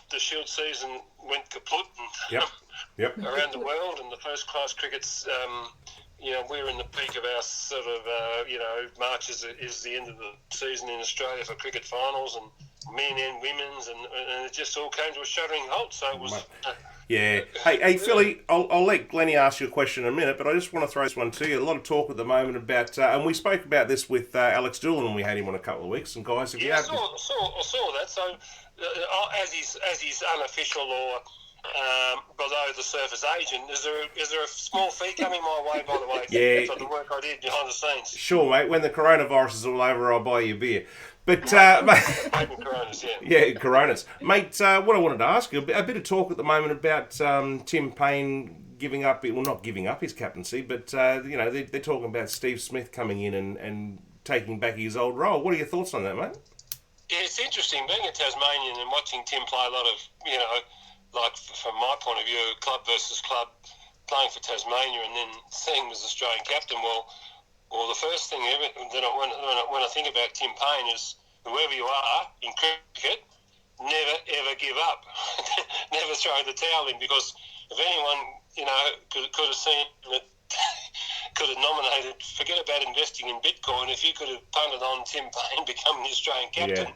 season went kaput Yep. around the world, and the first class cricket's, we're in the peak of our sort of, March is the end of the season in Australia for cricket finals, and men and women's, and it just all came to a shuddering halt. So it was. Yeah. Hey, Philly, I'll let Glennie ask you a question in a minute, but I just want to throw this one to you. A lot of talk at the moment about, and we spoke about this with Alex Doolan when we had him on a couple of weeks. And guys, if you have, I saw that. So as his unofficial or below the surface agent, is there a small fee coming my way, by the way, for the work I did behind the scenes? Sure, mate. When the coronavirus is all over, I'll buy you a beer. But Coronas, Coronas, mate. What I wanted to ask you, a bit of talk at the moment about Tim Payne giving up. Well, not giving up his captaincy, but they're talking about Steve Smith coming in and taking back his old role. What are your thoughts on that, mate? Yeah, it's interesting being a Tasmanian and watching Tim play a lot of, like, from my point of view, club versus club, playing for Tasmania, and then seeing him as Australian captain. Well, the first thing when I think about Tim Payne is, whoever you are in cricket, never ever give up, never throw the towel in, because if anyone could have seen that, could have nominated, forget about investing in Bitcoin, if you could have punted on Tim Payne becoming the Australian captain,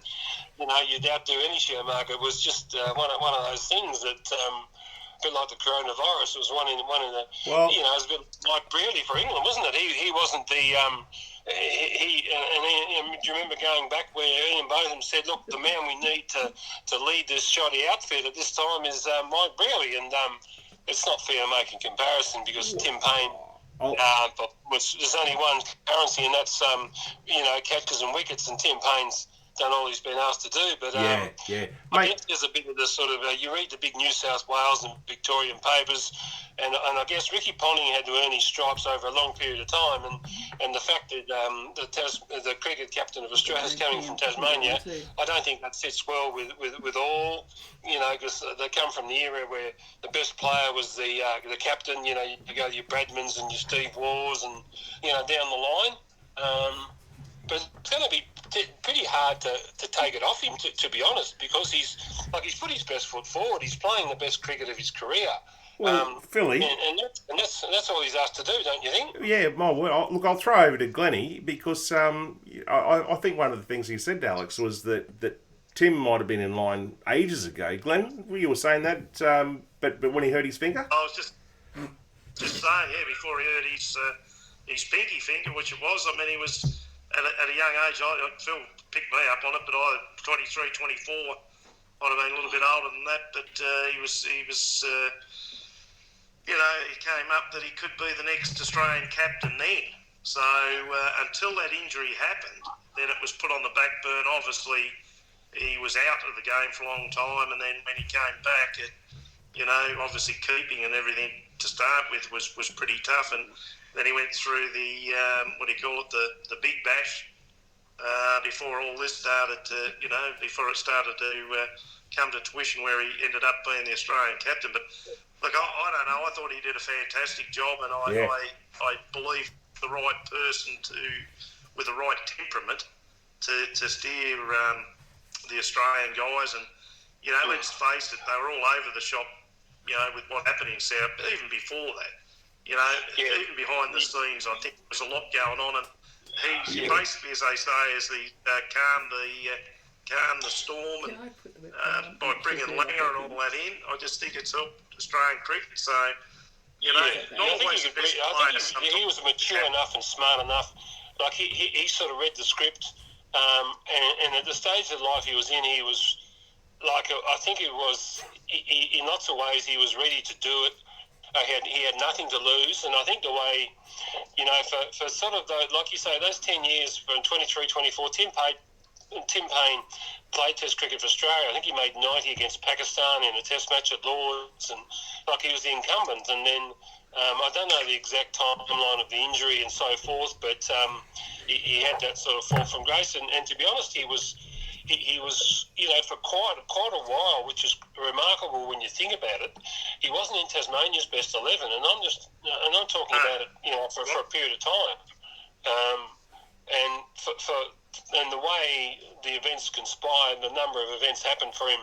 you'd outdo any share market. It was just one of those things that. A bit like the coronavirus, it was one in the. Well, it was a bit like Brearley for England, wasn't it? He wasn't the. Do you remember going back where Ian Botham said, "Look, the man we need to lead this shoddy outfit at this time is Mike Brearley," and it's not fair to make a comparison, because Tim Payne. There's only one currency, and that's catches and wickets, and Tim Payne's done all he's been asked to do, but I think there's a bit of the sort of you read the big New South Wales and Victorian papers, and I guess Ricky Ponting had to earn his stripes over a long period of time, and the fact that the cricket captain of Australia is coming from Tasmania, I don't think that sits well with all, because they come from the era where the best player was the captain. You go to your Bradmans and your Steve Wars, and down the line. But it's going to be pretty hard to take it off him, to be honest, because he's put his best foot forward. He's playing the best cricket of his career. Well, Philly, and that's all he's asked to do, don't you think? Yeah, my word. I'll throw over to Glennie, because I think one of the things he said to Alex was that Tim might have been in line ages ago. Glenn, you were saying that, but when he hurt his finger? I was just saying, before he hurt his pinky finger, which it was. I mean, he was. At a young age, Phil picked me up on it, but I, 23, 24, might have been a little bit older than that. But he came up that he could be the next Australian captain then. So until that injury happened, then it was put on the back burner. Obviously, he was out of the game for a long time, and then when he came back, obviously keeping and everything to start with was pretty tough. And then he went through the the Big Bash before all this started to before it started to come to tuition, where he ended up being the Australian captain. But look, I don't know. I thought he did a fantastic job, and I believe the right person with the right temperament to steer the Australian guys. And You know, let's face it, they were all over the shop, you know, with what happened in South, even before that. You know, even behind the scenes, I think there's a lot going on, and he's basically, as they say, as the calm the storm, and by bringing Langer and all that in, I just think it's helped Australian cricket. So, you know, not always the best players. He was mature enough and smart enough. Like he sort of read the script, and at the stage of life he was in, he was like, I think it was in lots of ways he was ready to do it. He had nothing to lose, and I think the way, you know, for sort of like you say, those 10 years from 23, 24, Tim Payne played Test cricket for Australia. I think he made 90 against Pakistan in a Test match at Lords, and like he was the incumbent. And then I don't know the exact timeline of the injury and so forth, but he had that sort of fall from grace. And to be honest, he was, you know, for quite a while, which is remarkable when you think about it. He wasn't in Tasmania's best 11, and I'm talking about it, you know, for a period of time. And the way the events conspired, the number of events happened for him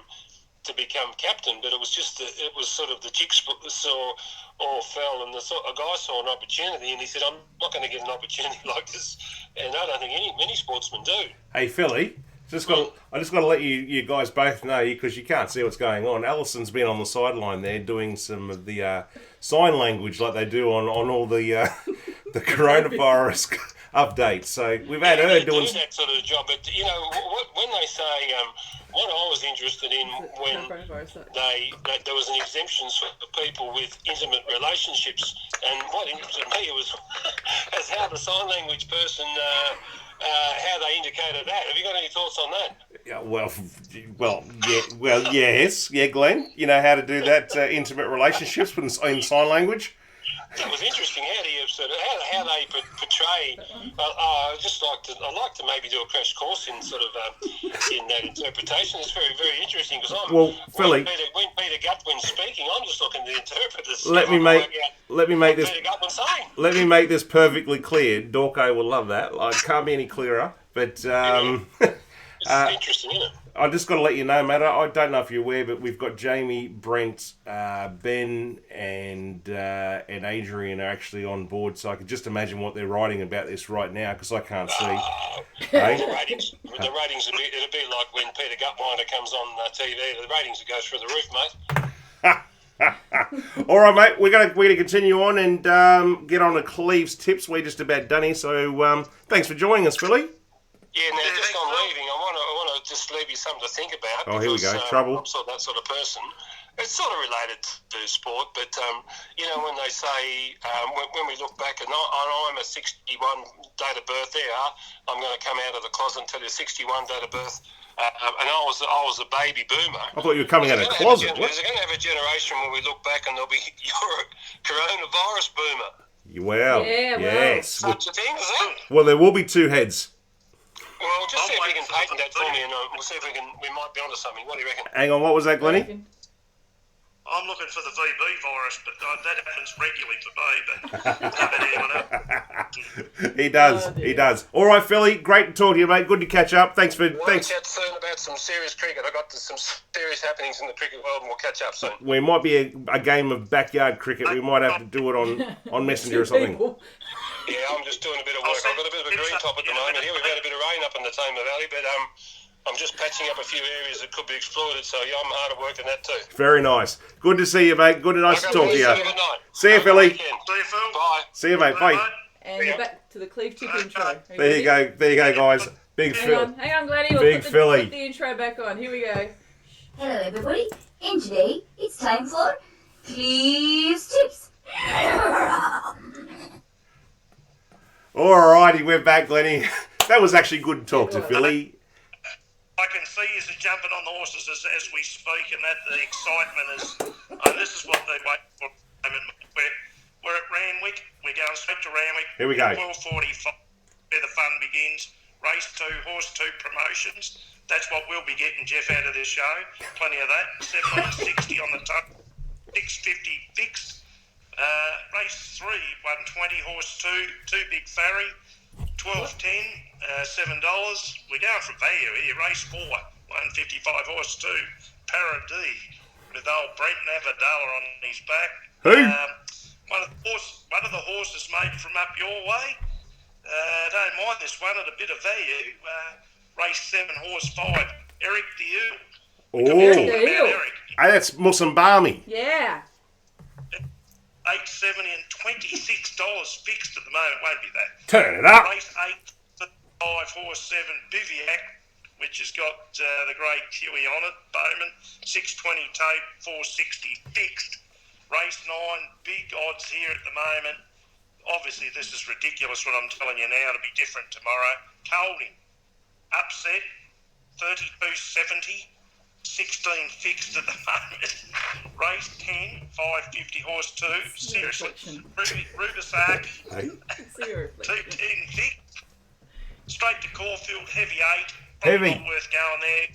to become captain, but it was just it was sort of the chips saw all fell, and a guy saw an opportunity, and he said, "I'm not going to get an opportunity like this," and I don't think many sportsmen do. Hey, Philly. I just got to let you guys both know, because you can't see what's going on. Alison's been on the sideline there doing some of the sign language like they do on all the coronavirus updates. So we've had her doing that sort of job. But you know, when they say what I was interested in when there was an exemption for people with intimate relationships, and what interested me was as how the sign language person. How they indicated that. Have you got any thoughts on that? Yeah, yes. Yeah, Glenn, you know how to do that intimate relationships in sign language? That was interesting. How do you sort of how they portray? I'd like to maybe do a crash course in sort of in that interpretation. It's very, very interesting because Philly, when Peter Gutwin's speaking, I'm just looking to interpret this. Let me make this perfectly clear. Dorco will love that. I can't be any clearer. But it's interesting, isn't it? I just got to let you know, Matt. I don't know if you're aware, but we've got Jamie, Brent, Ben, and Adrian are actually on board. So I can just imagine what they're writing about this right now, because I can't see. Hey? The ratings it'll be like when Peter Gutwinder comes on TV. The ratings will go through the roof, mate. All right, mate. We're gonna continue on and get on to Cleve's tips. We're just about done here. So thanks for joining us, Philly. Yeah, now just on leaving, I want to just leave you something to think about. Oh, here we go. Trouble. I'm sort of that sort of person. It's sort of related to sport, but you know, when they say when we look back, and I'm a 61 date of birth. I'm going to come out of the closet and tell you 61 date of birth. And I was a baby boomer. I thought you were coming out of the closet. We're going to have a generation when we look back, and there'll be you're a coronavirus boomer. Well, yeah, yes. Such a thing, is it? Well, there will be two heads. Well, just see if we can patent that for me, and we'll see if we might be onto something. What do you reckon? Hang on, what was that, Glennie? I'm looking for the VB virus, but that happens regularly for me. But He does. All right, Philly, great to talk to you, mate. Good to catch up. Thanks. We'll chat soon about some serious cricket. I got some serious happenings in the cricket world, and we'll catch up soon. We might be a game of backyard cricket. We might have to do it on Messenger or something. Yeah, I'm just doing a bit of work. I've got a bit of a green top at the moment here. We've had a bit of rain up in the Tamar Valley, but I'm just patching up a few areas that could be exploited, so yeah, I'm hard at work in that too. Very nice. Good to see you, mate. Nice to talk to you. Good night. See you, Philly. See you, Phil. Bye. See you, mate. Bye. And we're back to the Cleve Tip intro. There you go, guys. Big Phil. Hang on, Gladys. Big Philly. Put the intro back on. Here we go. Hello everybody, and today it's time for Cleve's Tips. Alrighty, we're back, Glennie. That was actually good to talk to Philly. I can see you jumping on the horses as we speak, and that the excitement is. This is what they wait for. We're at Randwick. We're going straight to Randwick. Here we go. 12:45, where the fun begins. Race 2, horse 2 promotions. That's what we'll be getting, Jeff, out of this show. Plenty of that. 760 on the top. 650 fixed. Race 3, 120, horse 2 big farry, 12.10, $7. We're going for value here. Race 4, 155 horse 2, Paradis, with old Brent Navadala on his back. Who? One of the horses, mate, from up your way. Don't mind this one at a bit of value. Race 7, horse 5, Eric the Earl. Oh, Eric. hey, that's Musambami. Yeah. $8.70 and $26 fixed at the moment. Won't be that. Turn it up. Race 8, 5, horse 7, Biviac, which has got the great Huey on it, Bowman. 620 tape, 460 fixed. Race 9, big odds here at the moment. Obviously, this is ridiculous what I'm telling you now. It'll be different tomorrow. Colding, upset, 32.70. 16 fixed at the moment. Race 10, 550 horse 2. Seriously. Rubisaki, 210 fixed. Straight to Caulfield, heavy 8. Probably Heavy. not worth going there.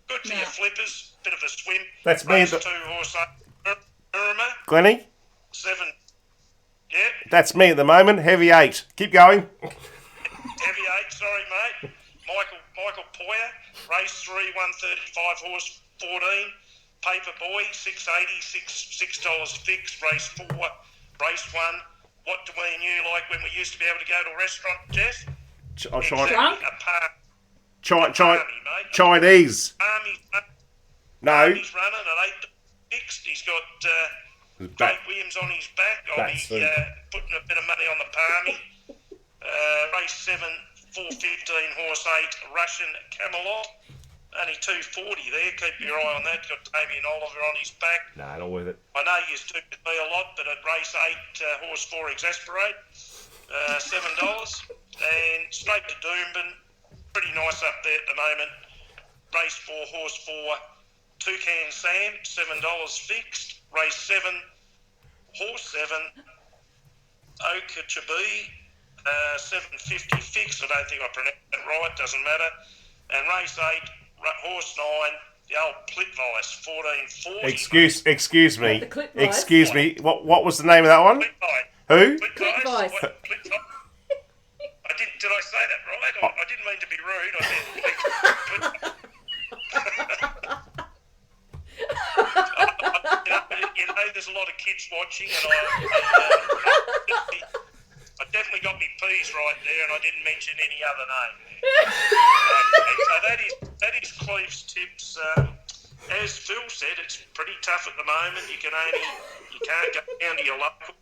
Good for your flippers. Bit of a swim. That's me. Race 2, horse 8. Howrah, Glennie, 7. Yeah, that's me at the moment. Heavy 8. Keep going. heavy 8, sorry, mate. Michael Poyer, race 3, 135 horse 14. Paperboy, 680, $6 fixed. Race 4, race 1. What do we and you like when we used to be able to go to a restaurant, Jeff? Chinese. No. He's running at 8 fixed. He's got Jake Williams on his back. I'll be putting a bit of money on the Palmy. Race 7, 415 horse 8, Russian Camelot. Only 240 there. Keep your eye on that. Got Damien Oliver on his back. Nah, not worth it. I know you do me a lot, but at race 8, horse 4 Exasperate, $7. And straight to Doomben, pretty nice up there at the moment. Race 4, horse 4, Toucan Sam, $7 fixed. Race 7, horse 7, Okeechobee, $7.50 fixed. I don't think I pronounced that right, doesn't matter. And race 8, horse 9, the old Plitvice, $14.40. Excuse me. The Clip Excuse me. What was the name of that one? Plitvice. Who? Plitvice. Did I say that right? I didn't mean to be rude. I said you know, there's a lot of kids watching, and I definitely got me P's right there, and I didn't mention any other name. So that is Cleve's tips. As Phil said, it's pretty tough at the moment. You can't go down to your local.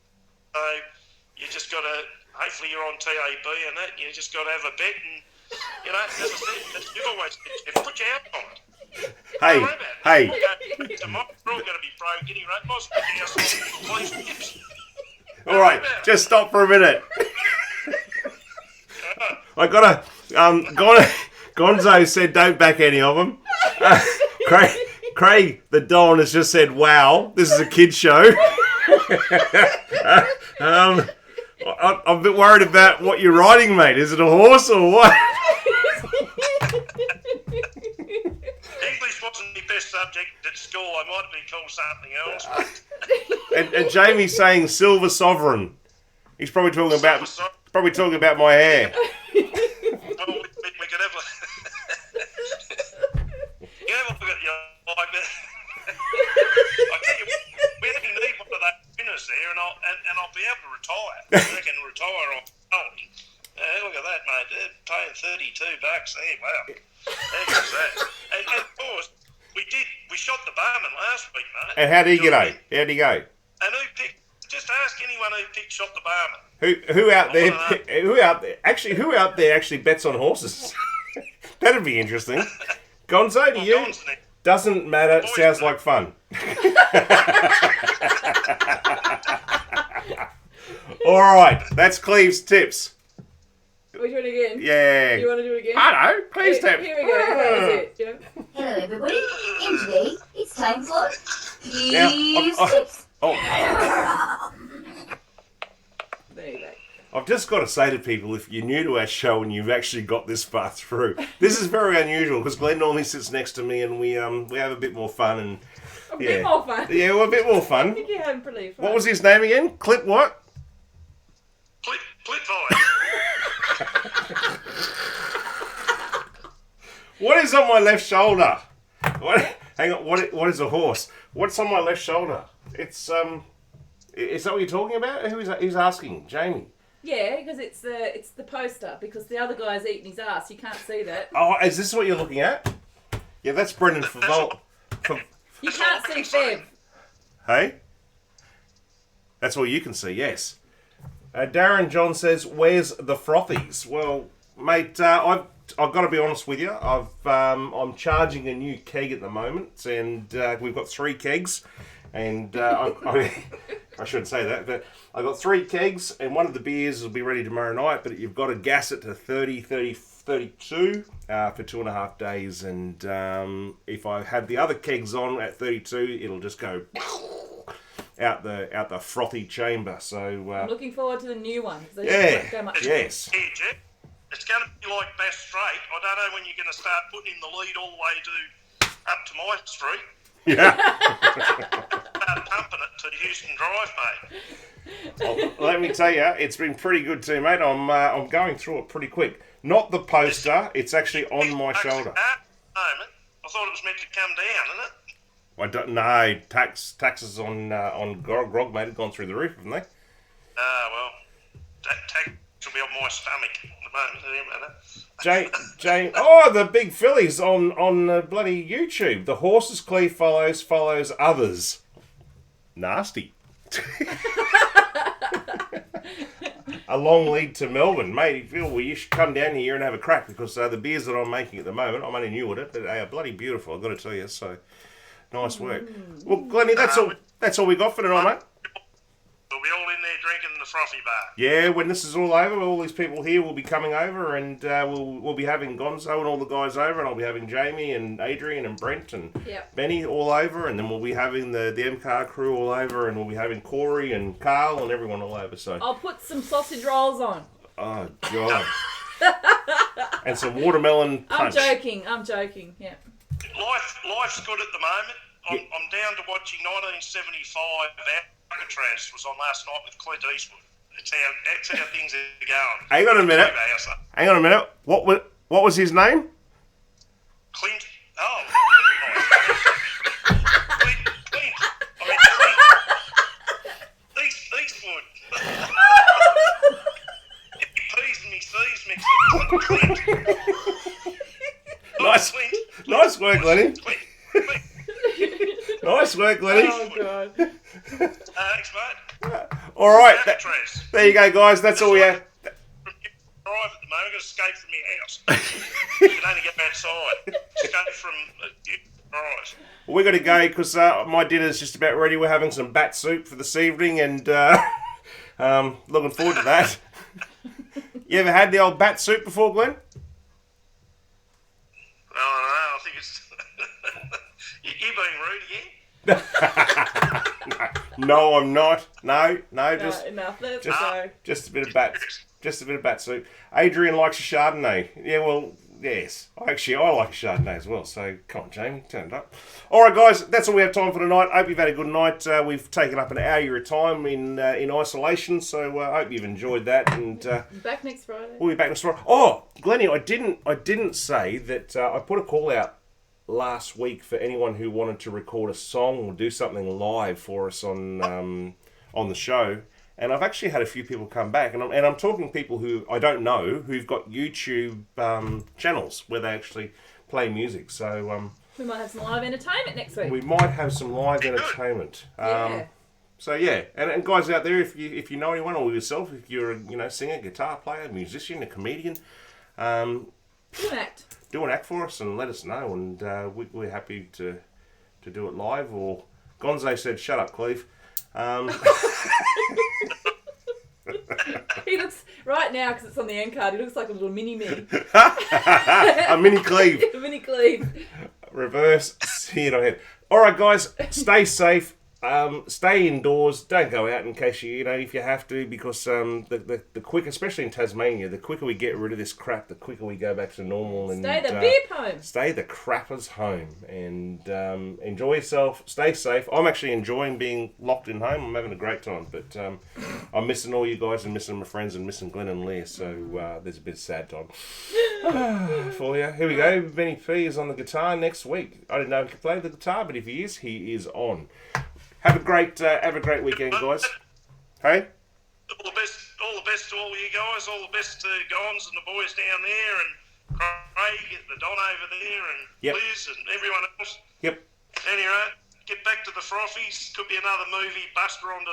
So you just got to. Hopefully you're on TAB and that. You just got to have a bet, and you know, as I said, you've always said, put your house on it. Hey. Tomorrow we're all going to be broke anyway. Might as well put your house on Cleve's tips. All right, just stop for a minute. I gotta. Gonzo said don't back any of them. Craig the Don has just said, "Wow, this is a kid show." I'm a bit worried about what you're riding, mate. Is it a horse or what? English wasn't my best subject at school. I might have been called something else. And Jamie's saying Silver Sovereign. He's probably talking about my hair. Well, we could have a... You have a look at your like that. I tell you, we only need one of those winners there, and I'll be able to retire. I can retire on holding. Look at that, mate. They're paying $32 there. Wow. There's that. And of course, we shot the barman last week, mate. And how did he get out? How'd he go? And who picked? Just ask anyone who picked shot the barman. Who out there actually bets on horses? That'd be interesting. Gonzo, to you? Doesn't matter. Sounds like fun. All right, that's Cleve's tips. Which one again? Yeah. You want to do it again? I know. Cleve's tips. Here we go. That's it. Yeah. Hello, everybody. And today it's time for Now, Cleve's Tips. There you go. I've just got to say to people, if you're new to our show and you've actually got this far through, this is very unusual because Glenn normally sits next to me and we have a bit more fun and A bit more fun. Yeah, well, a bit more I fun. think you're having pretty fun. What was his name again? Clip what? Plitvice. What is on my left shoulder? What? Hang on. What is a horse? What's on my left shoulder? It's Is that what you're talking about? Who's asking? Jamie. Yeah, because it's the poster. Because the other guy's eating his ass. You can't see that. Oh, is this what you're looking at? Yeah, that's Brendan Favol. You can't see Bev. Hey? That's all you can see, yes. Darren John says, "Where's the frothies?" Well, mate, I've got to be honest with you. I'm charging a new keg at the moment, and we've got 3 kegs, and I shouldn't say that, but I've got 3 kegs, and one of the beers will be ready tomorrow night. But you've got to gas it to 32 for 2.5 days, and if I have the other kegs on at 32, it'll just go out the frothy chamber. So I'm looking forward to the new one. Yeah, so much yes. Here, Jeff, it's going to be like Bass Strait. I don't know when you're going to start putting in the lead all the way up to my street. Yeah. Start pumping it to Houston Drive, mate. Well, let me tell you, it's been pretty good too, mate. I'm going through it pretty quick. Not the poster; it's actually on my shoulder. Moment. I thought it was meant to come down, isn't it? I don't know. Taxes on grog, mate, have gone through the roof, haven't they? Well, that tax will be on my stomach at the moment. Jane, oh, the big fillies on bloody YouTube. The horse's cleave follows others. Nasty. A long lead to Melbourne, mate. Well, you should come down here and have a crack, because the beers that I'm making at the moment, I'm only new at it, but they are bloody beautiful, I've got to tell you. So nice work. Well, Glennie, that's all we got for tonight, mate. We'll be all in there drinking in the Frothy bar. Yeah, when this is all over, all these people here will be coming over, and we'll be having Gonzo and all the guys over, and I'll be having Jamie and Adrian and Brent and Benny all over, and then we'll be having the M-Car crew all over, and we'll be having Corey and Carl and everyone all over. So I'll put some sausage rolls on. Oh, God. And some watermelon punch. I'm joking, yeah. Life's good at the moment. I'm down to watching 1975 Alcatraz was on last night with Clint Eastwood. That's how things are going. Hang on a minute. What was his name? Clint. Oh. Clint. I mean, Clint. Eastwood. P's and me C's mixed. Clint. Nice work, Lenny. Nice work, Lenny. Oh, God. Thanks, mate. All right. There you go, guys. That's all we have. Drive at the moment. I'm going to escape from your house. You can only get outside. Escape from drive. Well, we're going to go because my dinner's just about ready. We're having some bat soup for this evening, and looking forward to that. You ever had the old bat soup before, Glenn? I think it's... you being rude again? No, I'm not. No, just a bit of bat soup. Adrian likes a Chardonnay. Yeah, well, yes. I like a Chardonnay as well. So come on, Jamie, turn it up. All right, guys, that's all we have time for tonight. Hope you've had a good night. We've taken up an hour of your time in isolation, so I hope you've enjoyed that. And back next Friday. We'll be back next Friday. Oh, Glennie, I didn't say that I put a call out last week for anyone who wanted to record a song or do something live for us on the show, and I've actually had a few people come back, and I'm talking people who I don't know who've got YouTube channels where they actually play music. So we might have some live entertainment next week. We might have some live entertainment. So yeah, and guys out there, if you know anyone or yourself, if you're a singer, guitar player, musician, a comedian, do an act for us and let us know, and we're happy to do it live. Or Gonzo said, "Shut up, Cleve." He looks right now, because it's on the end card. He looks like a little mini me. A mini Cleve. A mini Cleve. Reverse. See it on head. All right, guys, stay safe. Stay indoors. Don't go out in case if you have to, because the quicker, especially in Tasmania, the quicker we get rid of this crap, the quicker we go back to normal. And Stay the beep home. Stay the crappers home, and enjoy yourself. Stay safe. I'm actually enjoying being locked in home. I'm having a great time, but I'm missing all you guys and missing my friends and missing Glenn and Leah. So there's a bit of sad time for you. Here we go. Benny P is on the guitar next week. I didn't know he could play the guitar, but if he is on. Have a great weekend, guys. Hey? All the best to all you guys. All the best to Gons and the boys down there, and Craig, the Don over there, and Liz and everyone else. Yep. Anyway, get back to the Frothies. Could be another movie. Buster on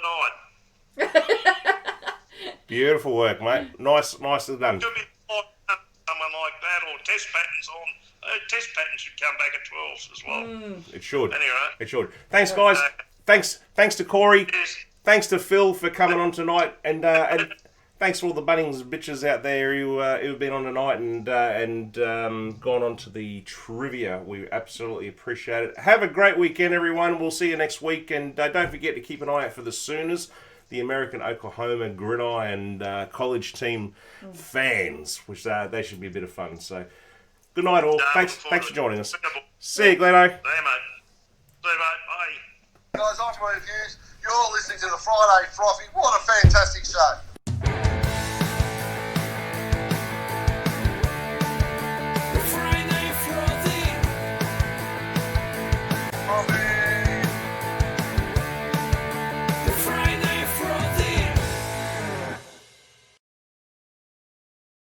tonight. Beautiful work, mate. Nicely done. Could be someone like that, or Test Patterns on. Test Patterns should come back at 12 as well. It should. Anyway. It should. Thanks, guys. Thanks to Corey. Yes. Thanks to Phil for coming on tonight, and thanks to all the Bunnings bitches out there who have been on tonight and gone on to the trivia. We absolutely appreciate it. Have a great weekend, everyone. We'll see you next week, and don't forget to keep an eye out for the Sooners, the American Oklahoma Gridiron college team fans, which they should be a bit of fun. So, good night, all. Thanks for joining us. See you, Gleno. See you, mate. See you, mate. Bye. Guys, I'm Hughes. You're listening to the Friday Frothy. What a